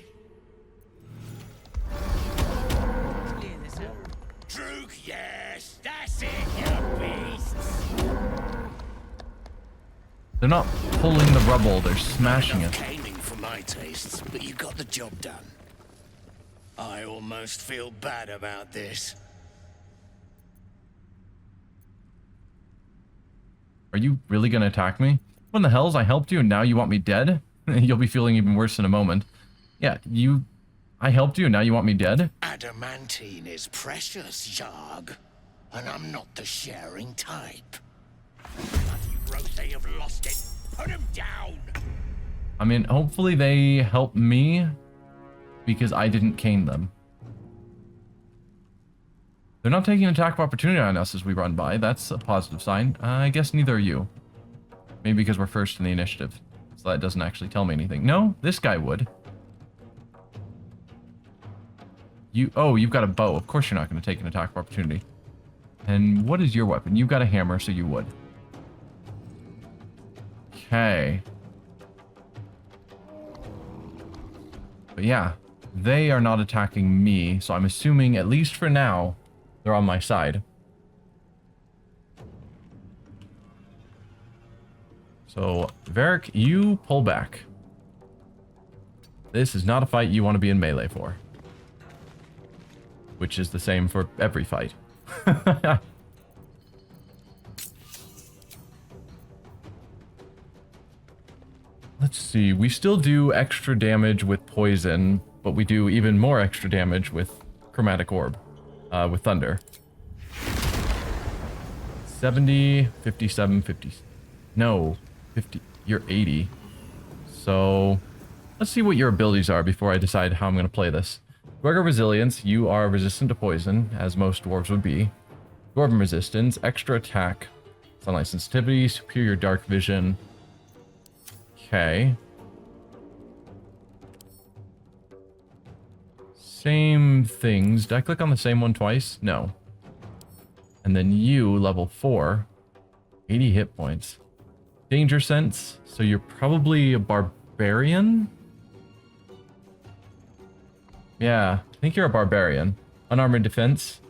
Droog, yes! That's it, you beasts! They're not pulling the rubble, they're smashing it. Caning for my tastes, but you got the job done. I almost feel bad about this. Are you really gonna attack me? What in the hell's I helped you and now you want me dead? You'll be feeling even worse in a moment. Yeah, I helped you and now you want me dead? Adamantine is precious, Zharg. And I'm not the sharing type. They have lost it. Put him down. I mean, hopefully they help me because I didn't cane them. They're not taking an attack of opportunity on us as we run by. That's a positive sign. I guess neither are you. Maybe because we're first in the initiative. So that doesn't actually tell me anything. No, this guy would. Oh, you've got a bow. Of course you're not going to take an attack of opportunity. And what is your weapon? You've got a hammer, so you would. Okay. But yeah, they are not attacking me, so I'm assuming, at least for now, they're on my side. So, Varric, you pull back. This is not a fight you want to be in melee for. Which is the same for every fight. Let's see, we still do extra damage with poison, but we do even more extra damage with chromatic orb, with thunder. 70, 57, 50. No, 50. You're 80. So, let's see what your abilities are before I decide how I'm going to play this. Dwarven Resilience, you are resistant to poison, as most dwarves would be. Dwarven Resistance, extra attack, sunlight sensitivity, superior dark vision. Okay. Same things. Did I click on the same one twice? No. And then you, level 4, 80 hit points. Danger sense, so you're probably a barbarian? Yeah, I think you're a barbarian. Unarmored defense.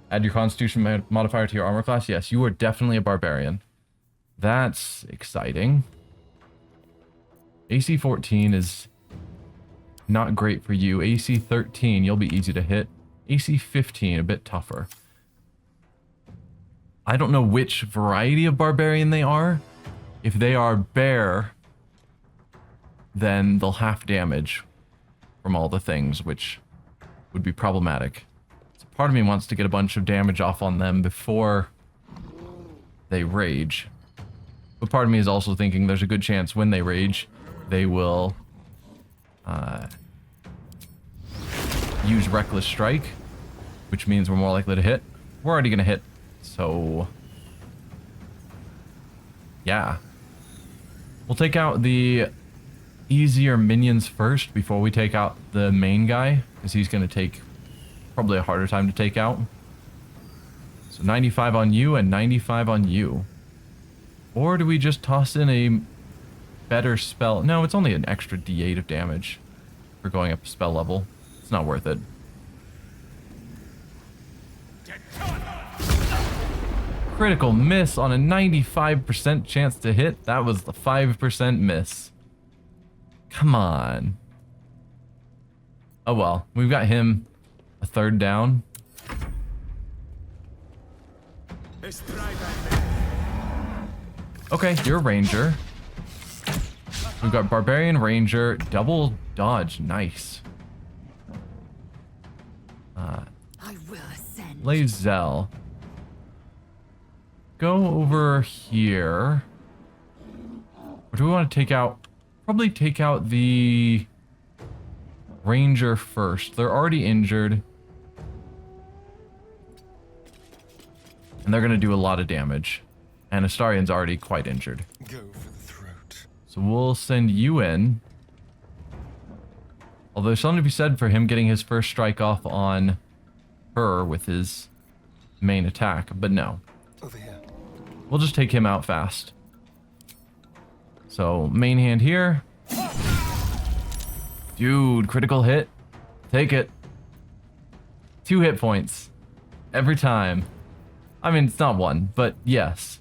Add your constitution modifier to your armor class. Yes, you are definitely a barbarian. That's exciting. AC 14 is not great for you. AC 13, you'll be easy to hit. AC 15, a bit tougher. I don't know which variety of barbarian they are. If they are bear, then they'll half damage from all the things, which would be problematic. So part of me wants to get a bunch of damage off on them before they rage. But part of me is also thinking there's a good chance when they rage, they will use Reckless Strike, which means we're more likely to hit. We're already going to hit, so yeah. We'll take out the easier minions first before we take out the main guy, because he's going to take probably a harder time to take out. So 95 on you and 95 on you. Or do we just toss in a better spell? No, it's only an extra D8 of damage for going up spell level. It's not worth it. Critical miss on a 95% chance to hit. That was the 5% miss. Come on. Oh well, we've got him a third down. Okay, you're a ranger. We've got barbarian, ranger, double dodge. Nice. I will ascend. Lae'zel. Go over here. Or do we want to take out... Probably take out the ranger first. They're already injured. And they're going to do a lot of damage. And Astarion's already quite injured. Go for the throat. So we'll send you in. Although there's something to be said for him getting his first strike off on her with his main attack. But no. Over here. We'll just take him out fast. So main hand here. Dude, critical hit. Take it. 2 hit points. Every time. I mean, it's not 1, but yes.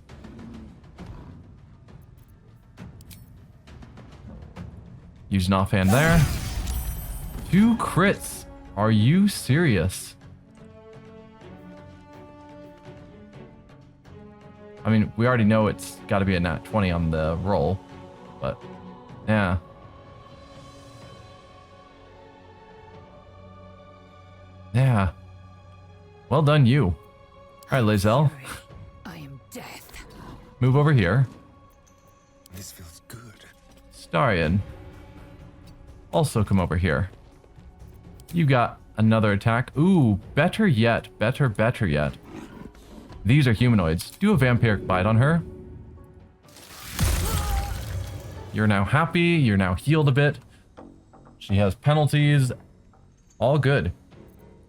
Use an offhand there. 2 crits. Are you serious? I mean, we already know it's got to be a nat 20 on the roll, but yeah. Yeah. Well done, you. All right, Lae'zel. I am death. Move over here. This feels good. Starion. Also come over here. You got another attack. Ooh, better yet. Better yet. These are humanoids. Do a vampiric bite on her. You're now happy. You're now healed a bit. She has penalties. All good.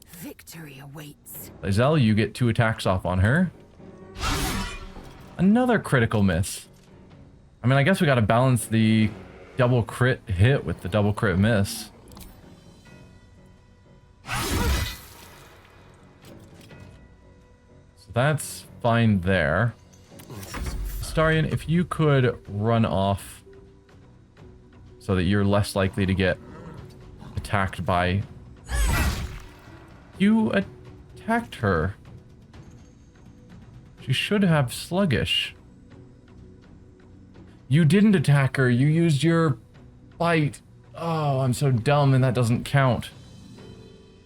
Victory awaits. Lae'zel, you get 2 attacks off on her. Another critical miss. I mean, I guess we gotta balance the double crit hit with the double crit miss. So that's fine there. Starion, if you could run off so that you're less likely to get attacked by... You attacked her. She should have sluggish. You didn't attack her. You used your bite. Oh, I'm so dumb, and that doesn't count.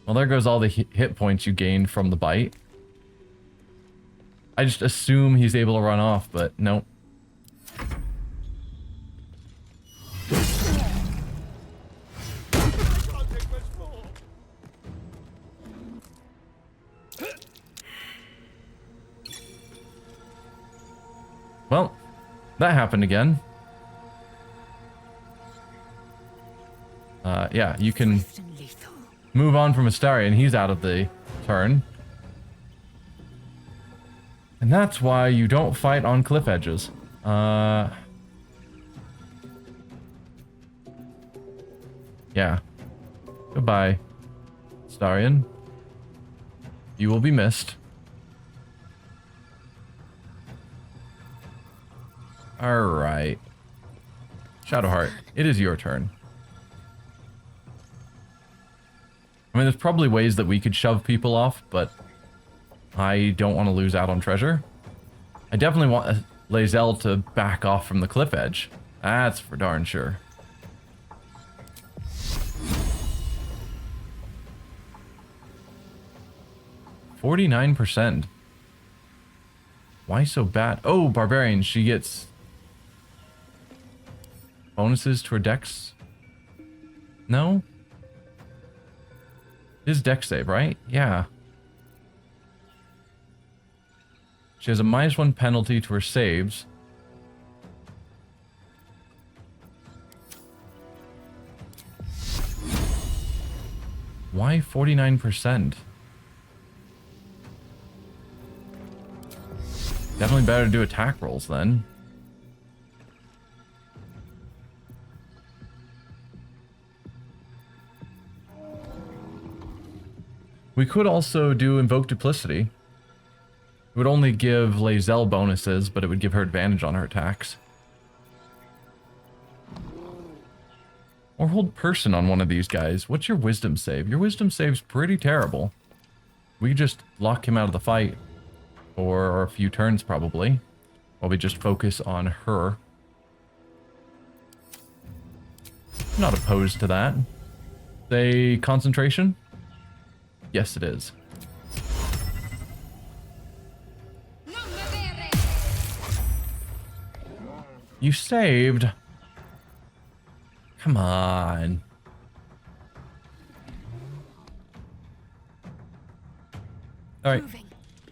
Well, there goes all the hit points you gained from the bite. I just assume he's able to run off, but nope. Well, that happened again. Yeah, you can move on from Astarion. He's out of the turn. And that's why you don't fight on cliff edges. Yeah. Goodbye, Astarion. You will be missed. Alright. Shadowheart, it is your turn. I mean, there's probably ways that we could shove people off, but I don't want to lose out on treasure. I definitely want Lae'zel to back off from the cliff edge. That's for darn sure. %. Why so bad? Oh, Barbarian, she gets bonuses to her dex. No? It is dex save, right? Yeah. She has a -1 penalty to her saves. Why 49%? Definitely better to do attack rolls then. We could also do Invoke Duplicity. It would only give Lae'zel bonuses, but it would give her advantage on her attacks. Or hold Person on one of these guys. What's your Wisdom save? Your Wisdom save's pretty terrible. We could just lock him out of the fight. For a few turns, probably. While we just focus on her. Not opposed to that. Say concentration? Yes, it is. You saved. Come on. Alright.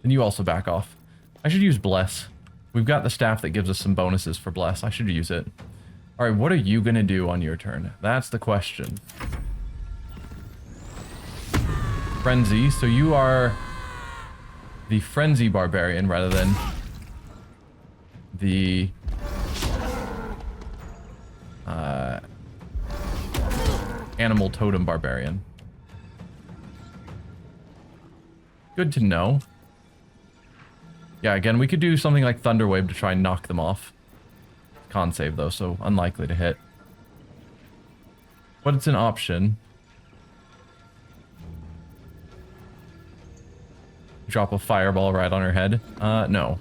Then you also back off. I should use Bless. We've got the staff that gives us some bonuses for Bless. I should use it. Alright, what are you gonna do on your turn? That's the question. Frenzy. So you are the Frenzy Barbarian rather than the animal totem barbarian. Good to know. Yeah, again, we could do something like Thunderwave to try and knock them off. Con save though, so unlikely to hit. But it's an option. Drop a fireball right on her head. No.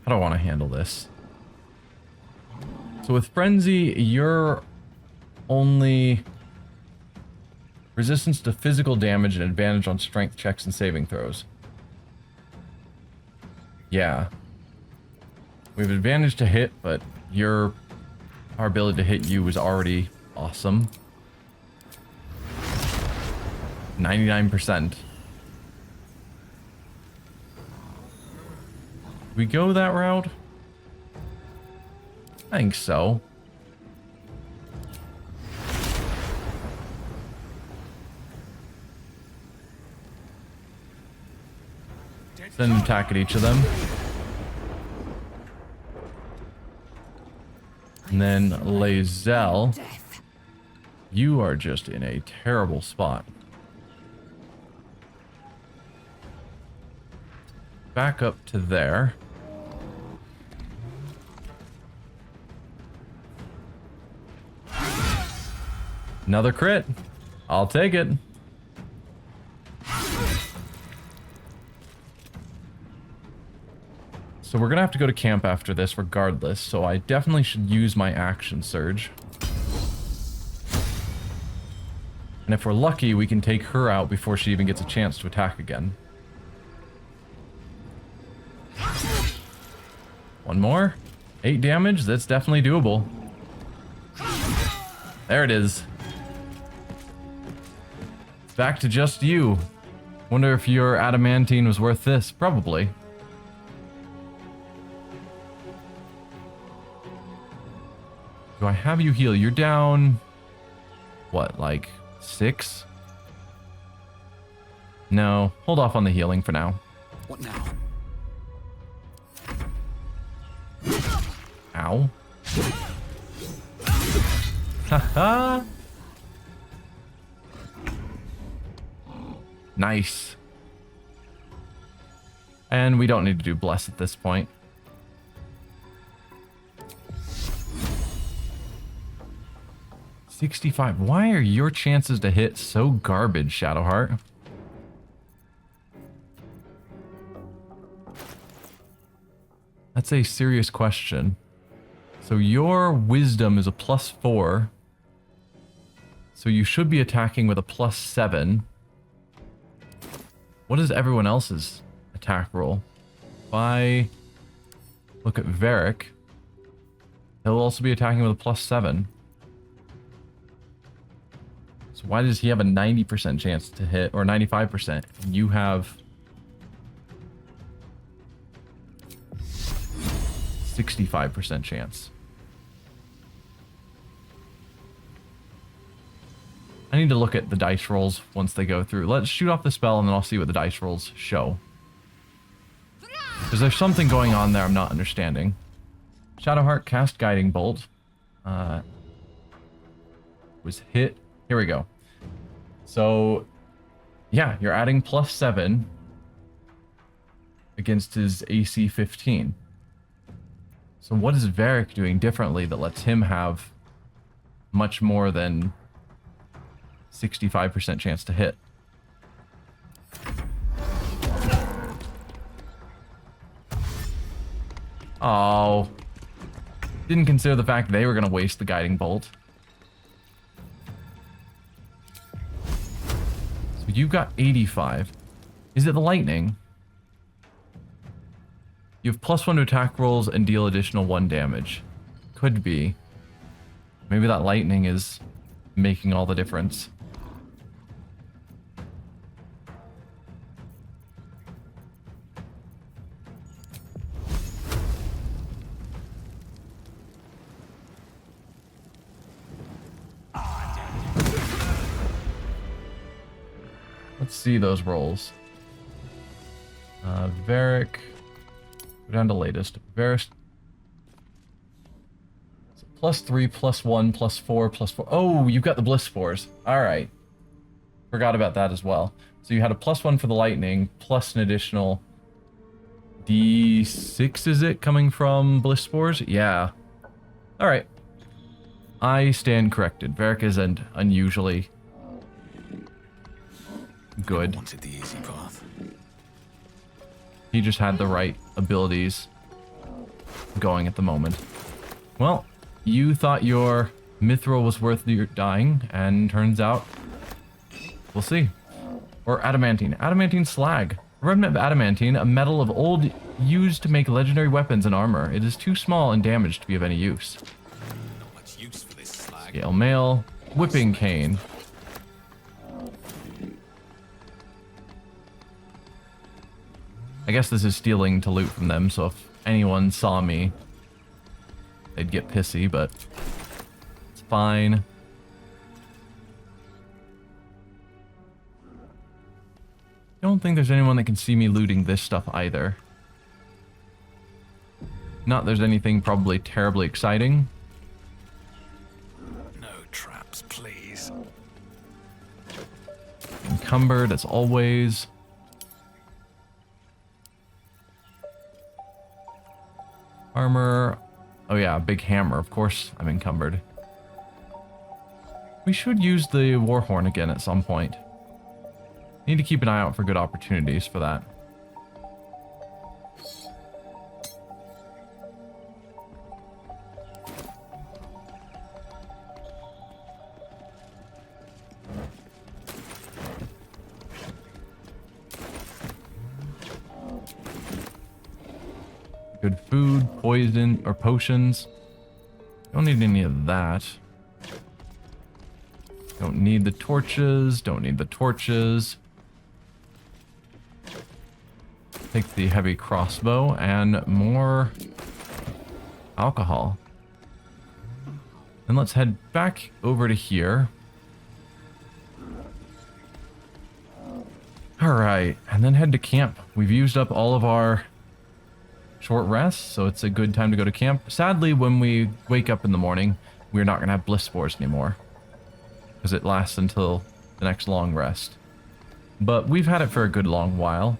How do I want to handle this? So with Frenzy, you're only resistance to physical damage and advantage on strength checks and saving throws. Yeah. We have advantage to hit, but our ability to hit you is already awesome. 99%. We go that route? I think so. Then attack at each of them. And then Lae'zel, you are just in a terrible spot. Back up to there. Another crit. I'll take it. So we're gonna have to go to camp after this regardless, so I definitely should use my action surge. And if we're lucky, we can take her out before she even gets a chance to attack again. One more. 8 damage. That's definitely doable. There it is. Back to just you. Wonder if your adamantine was worth this. Probably. Do I have you heal? You're down... what, like 6? No. Hold off on the healing for now. What now? Ow. Haha. Nice. And we don't need to do bless at this point. $65. Why are your chances to hit so garbage, Shadowheart? That's a serious question. So your wisdom is a +4. So you should be attacking with a +7. What is everyone else's attack roll? If I look at Varric, he'll also be attacking with a +7. So why does he have a 90% chance to hit, or 95%? And you have 65% chance. I need to look at the dice rolls once they go through. Let's shoot off the spell and then I'll see what the dice rolls show. Because there's something going on there I'm not understanding. Shadowheart cast Guiding Bolt. Was hit. Here we go. So, yeah, you're adding +7 against his AC 15. So what is Varric doing differently that lets him have much more than 65% chance to hit? Oh. Didn't consider the fact they were going to waste the Guiding Bolt. So you've got 85. Is it the lightning? You have +1 to attack rolls and deal additional 1 damage. Could be. Maybe that lightning is making all the difference. Let's see those rolls. Varric Go down to latest. Varus. So +3, +1, +4, +4. Oh, you've got the bliss spores. Alright. Forgot about that as well. So you had a +1 for the lightning, plus an additional D6, is it, coming from bliss spores? Yeah. Alright. I stand corrected. Varric isn't unusually good. Wanted the easy path. He just had the right abilities going at the moment. Well, you thought your mithril was worth your dying, and turns out we'll see. Or adamantine. Adamantine slag. A remnant of adamantine, a metal of old used to make legendary weapons and armor. It is too small and damaged to be of any use. Not much use for this slag. Scale mail. Whipping cane. I guess this is stealing to loot from them, so if anyone saw me, they'd get pissy, but it's fine. I don't think there's anyone that can see me looting this stuff either. Not there's anything probably terribly exciting. No traps, please. Encumbered as always. Armor. Oh yeah, big hammer. Of course I'm encumbered. We should use the warhorn again at some point. Need to keep an eye out for good opportunities for that. Good food, poison, or potions. Don't need any of that. Don't need the torches. Don't need the torches. Take the heavy crossbow and more alcohol. And let's head back over to here. Alright, and then head to camp. We've used up all of our short rests, so it's a good time to go to camp. Sadly, when we wake up in the morning, we're not going to have bliss spores anymore, because it lasts until the next long rest. But we've had it for a good long while.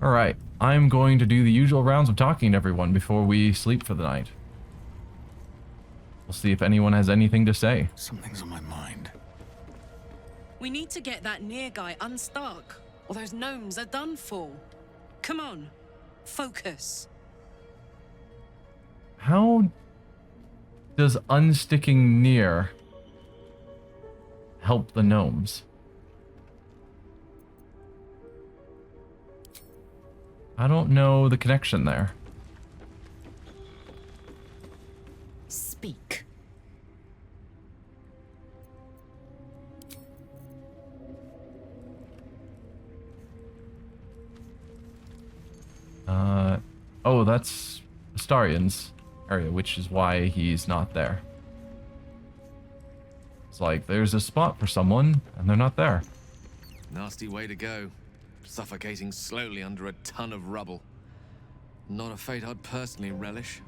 Alright, I'm going to do the usual rounds of talking to everyone before we sleep for the night. We'll see if anyone has anything to say. Something's on my mind. We need to get that near guy unstuck, or those gnomes are done for. Come on, focus. How does unsticking near help the gnomes? I don't know the connection there. Speak. Oh, that's Astarion's area, which is why he's not there. It's like, there's a spot for someone, and they're not there. Nasty way to go. Suffocating slowly under a ton of rubble. Not a fate I'd personally relish.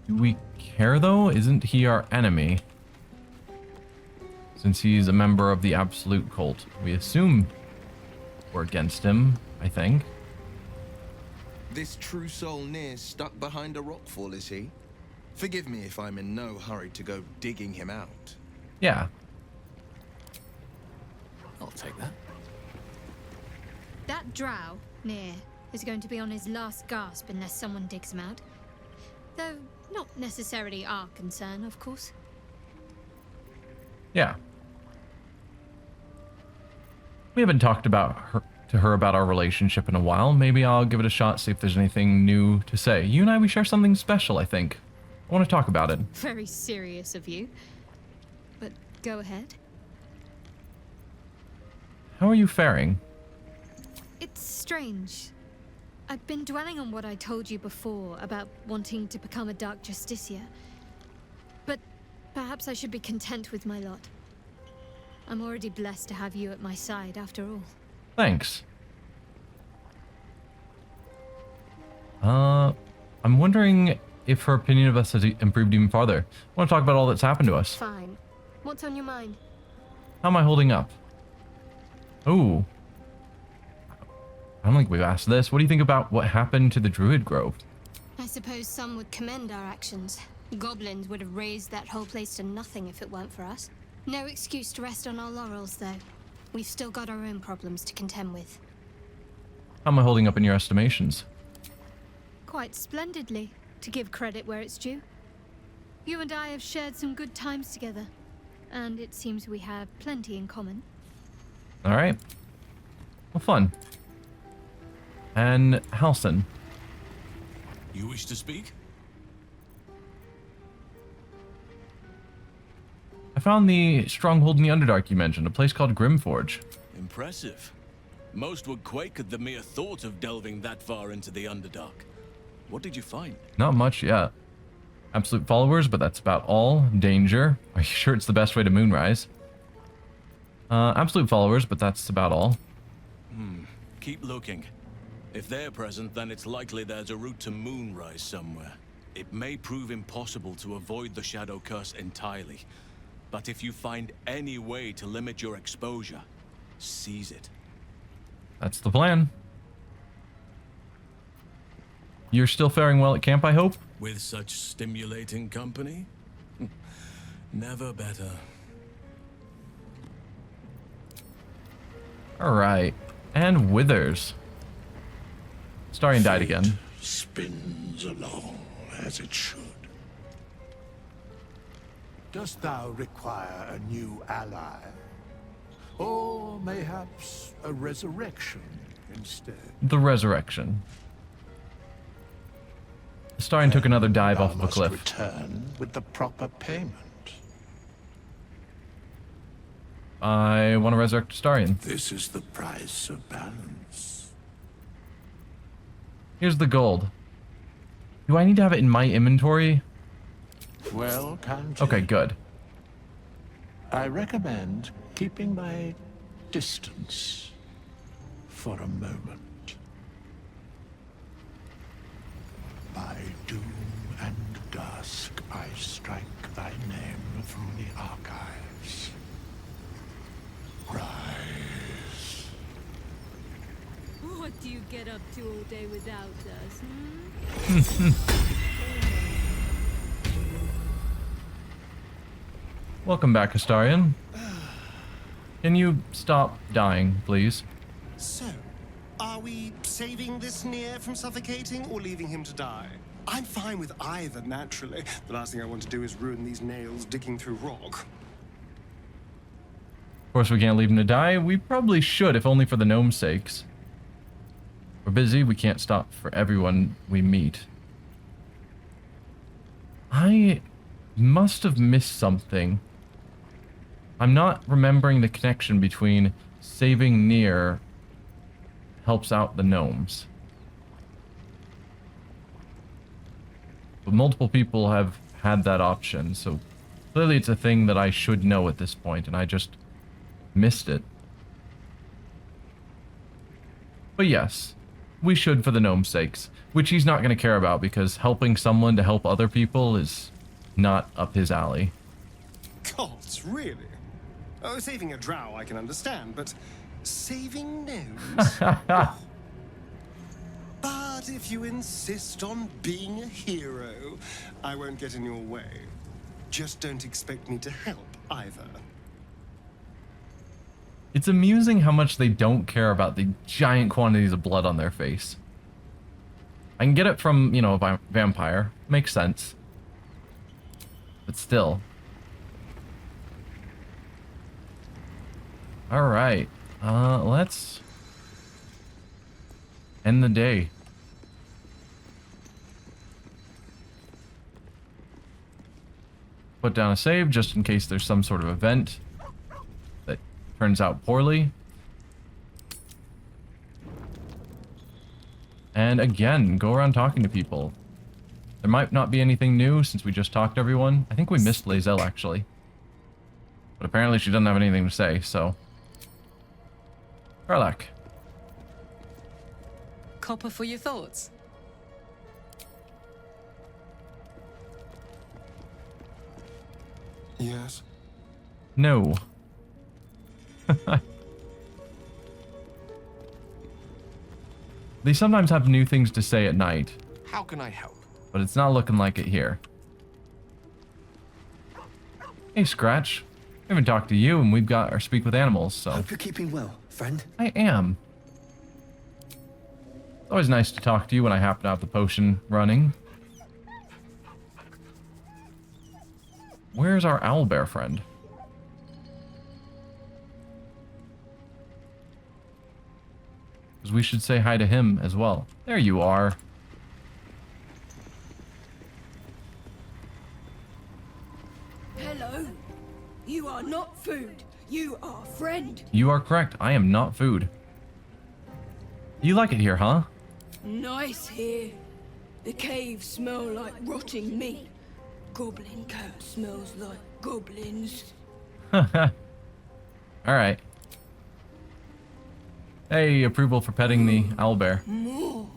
Do we care, though? Isn't he our enemy? Since he's a member of the Absolute Cult. We assume we're against him, I think. This true soul near stuck behind a rockfall, is he? Forgive me if I'm in no hurry to go digging him out. Yeah. I'll take that. That drow, near, is going to be on his last gasp unless someone digs him out. Though not necessarily our concern, of course. Yeah. We haven't talked about her about our relationship in a while. Maybe I'll give it a shot, see if there's anything new to say. You and I, we share something special, I think. I want to talk about it. Very serious of you. But go ahead. How are you faring? It's strange. I've been dwelling on what I told you before about wanting to become a Dark Justiciar, Perhaps I should be content with my lot. I'm already blessed to have you at my side, after all. Thanks. I'm wondering if her opinion of us has improved even farther. I want to talk about all that's happened to us. Fine. What's on your mind? How am I holding up? Ooh. I don't think we've asked this. What do you think about what happened to the Druid Grove? I suppose some would commend our actions. Goblins would have razed that whole place to nothing if it weren't for us. No excuse to rest on our laurels, though. We've still got our own problems to contend with. How am I holding up in your estimations? Quite splendidly, to give credit where it's due. You and I have shared some good times together, and it seems we have plenty in common. All right. Well, fun. And Halson. You wish to speak? I found the stronghold in the Underdark you mentioned, a place called Grimforge. Impressive. Most would quake at the mere thought of delving that far into the Underdark. What did you find? Not much yet. Absolute followers, but that's about all. Danger. Are you sure it's the best way to Moonrise? Absolute followers, but that's about all. Keep looking. If they're present, then it's likely there's a route to Moonrise somewhere. It may prove impossible to avoid the Shadow Curse entirely, but if you find any way to limit your exposure, seize it. That's the plan. You're still faring well at camp, I hope? With such stimulating company? Never better. Alright. And Withers. Starion died again. Spins along as it should. Dost thou require a new ally? Or mayhaps a resurrection instead? The resurrection. Starion took another dive off of a cliff. Return with the proper payment. I want to resurrect Starion. This is the price of balance. Here's the gold. Do I need to have it in my inventory? Well, Kanji, Okay, good. I recommend keeping my distance for a moment. By doom and dusk, I strike thy name from the archives. Rise. What do you get up to all day without us, Welcome back, Astarion. Can you stop dying, please? So, are we saving this Nier from suffocating or leaving him to die? I'm fine with either, naturally. The last thing I want to do is ruin these nails digging through rock. Of course, we can't leave him to die. We probably should, if only for the gnome's sakes. We're busy. We can't stop for everyone we meet. I must have missed something. I'm not remembering the connection between saving Nier helps out the gnomes. But multiple people have had that option, so clearly it's a thing that I should know at this point, and I just missed it. But yes, we should for the gnome's sakes, which he's not going to care about because helping someone to help other people is not up his alley. Gods, really? Oh, saving a drow I can understand, but saving gnomes? But if you insist on being a hero, I won't get in your way. Just don't expect me to help either. It's amusing how much they don't care about the giant quantities of blood on their face. I can get it from, you know, a vampire. Makes sense. But still. Alright. Let's end the day. Put down a save just in case there's some sort of event that turns out poorly. And again, go around talking to people. There might not be anything new since we just talked to everyone. I think we missed Lae'zel, actually. But apparently she doesn't have anything to say, so... Karlach. Copper for your thoughts. Yes. No. They sometimes have new things to say at night. How can I help? But it's not looking like it here. Hey, Scratch. We haven't talked to you, and we've got our Speak with Animals, so... Hope you're keeping well, friend. I am. It's always nice to talk to you when I happen to have the potion running. Where's our owlbear friend? Because we should say hi to him as well. There you are. Hello. You are not food. You are friend. You are correct. I am not food. You like it here, huh? Nice here. The caves smell like rotting meat. Goblin coat smells like goblins. Alright. Hey, approval for petting the owlbear. More.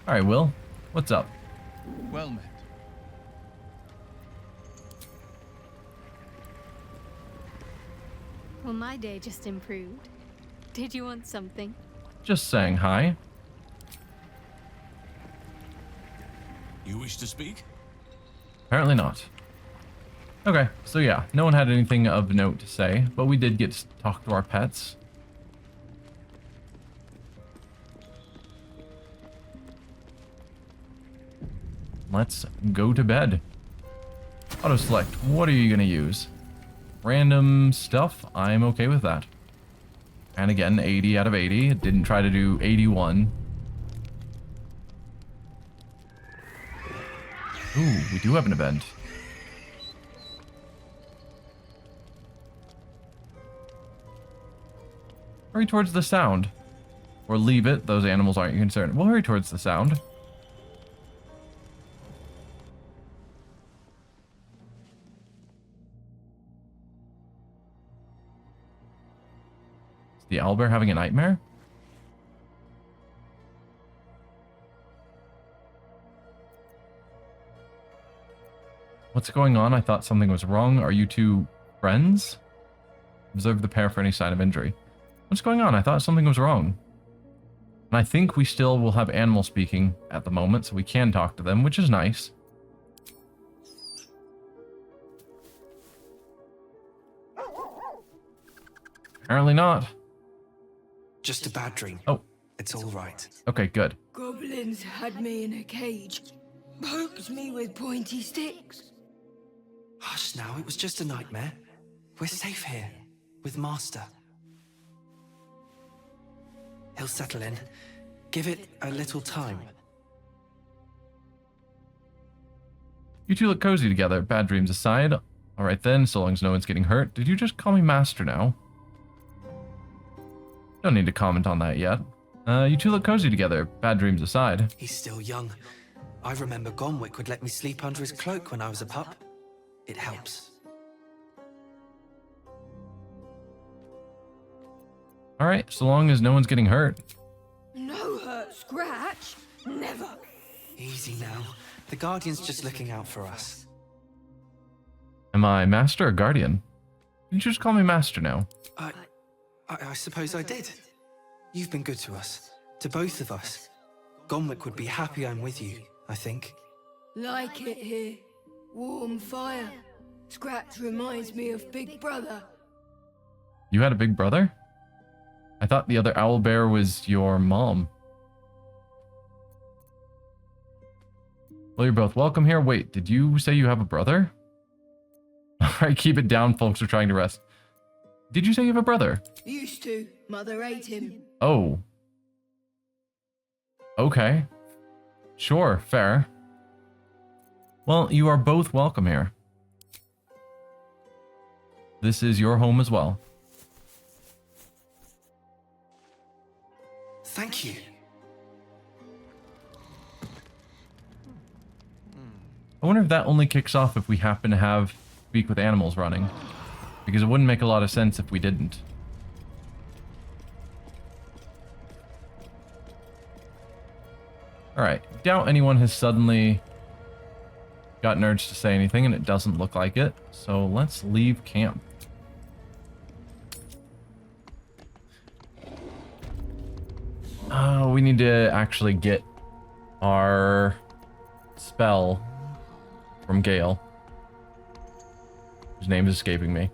Alright, Will. What's up? Well met. Well, my day just improved. Did you want something? Just saying hi. You wish to speak? Apparently not. Okay, so yeah, no one had anything of note to say, but we did get to talk to our pets. Let's go to bed. Auto select, what are you gonna use? Random stuff, I'm okay with that. And again, 80 out of 80. It didn't try to do 81. Ooh, we do have an event. Hurry towards the sound. Or leave it, those animals aren't concerned. We'll hurry towards the sound. Is the owlbear having a nightmare? What's going on? I thought something was wrong. Are you two friends? Observe the pair for any sign of injury. What's going on? I thought something was wrong. And I think we still will have animal speaking at the moment, so we can talk to them, which is nice. Apparently not. Just a bad dream. Oh. It's all right. Okay, good. Goblins had me in a cage. Poked me with pointy sticks. Hush now, it was just a nightmare. We're safe here, with Master. He'll settle in. Give it a little time. You two look cozy together, bad dreams aside. Alright then, so long as no one's getting hurt. Did you just call me Master now? Don't need to comment on that yet. You two look cozy together, bad dreams aside. He's still young. I remember Gonwick would let me sleep under his cloak when I was a pup. It helps. Alright, so long as no one's getting hurt. No hurt scratch. Never. Easy now. The Guardian's just looking out for us. Am I Master or Guardian? You just call me Master now. I suppose I did. You've been good to us. To both of us. Gonwick would be happy I'm with you, I think. Like it here. Warm fire. Scratch reminds me of Big Brother. You had a big brother? I thought the other owlbear was your mom. Well, you're both welcome here. Wait, did you say you have a brother? Alright, keep it down, folks. We're trying to rest. Did you say you have a brother? Used to. Mother ate him. Oh. Okay. Sure, fair. Well, you are both welcome here. This is your home as well. Thank you. I wonder if that only kicks off if we happen to have Speak with Animals running. Because it wouldn't make a lot of sense if we didn't. Alright, doubt anyone has suddenly got an urge to say anything, and it doesn't look like it. So let's leave camp. We need to actually get our spell from Gale, whose name is escaping me.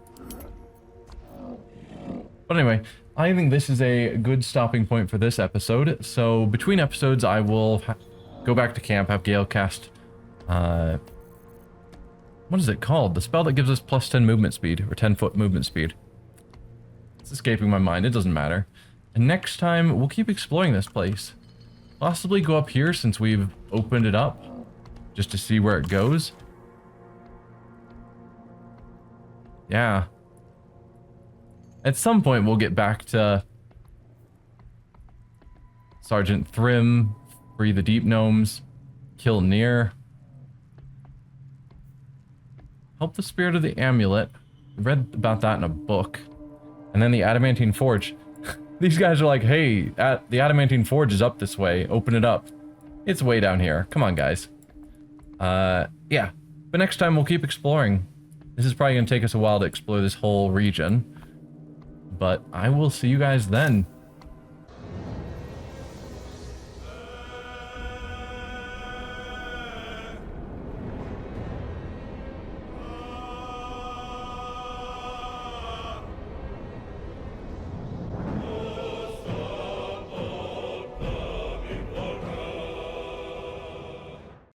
But anyway, I think this is a good stopping point for this episode. So between episodes, I will go back to camp, have Gale cast, what is it called? The spell that gives us plus 10 movement speed, or 10-foot movement speed. It's escaping my mind, it doesn't matter. And next time, we'll keep exploring this place. Possibly go up here since we've opened it up, just to see where it goes. Yeah. At some point, we'll get back to Sergeant Thrym, free the deep gnomes, kill Nier, help the spirit of the amulet. I read about that in a book. And then the adamantine forge. These guys are like, hey, the adamantine forge is up this way. Open it up. It's way down here. Come on, guys. Yeah. But next time we'll keep exploring. This is probably going to take us a while to explore this whole region. But I will see you guys then.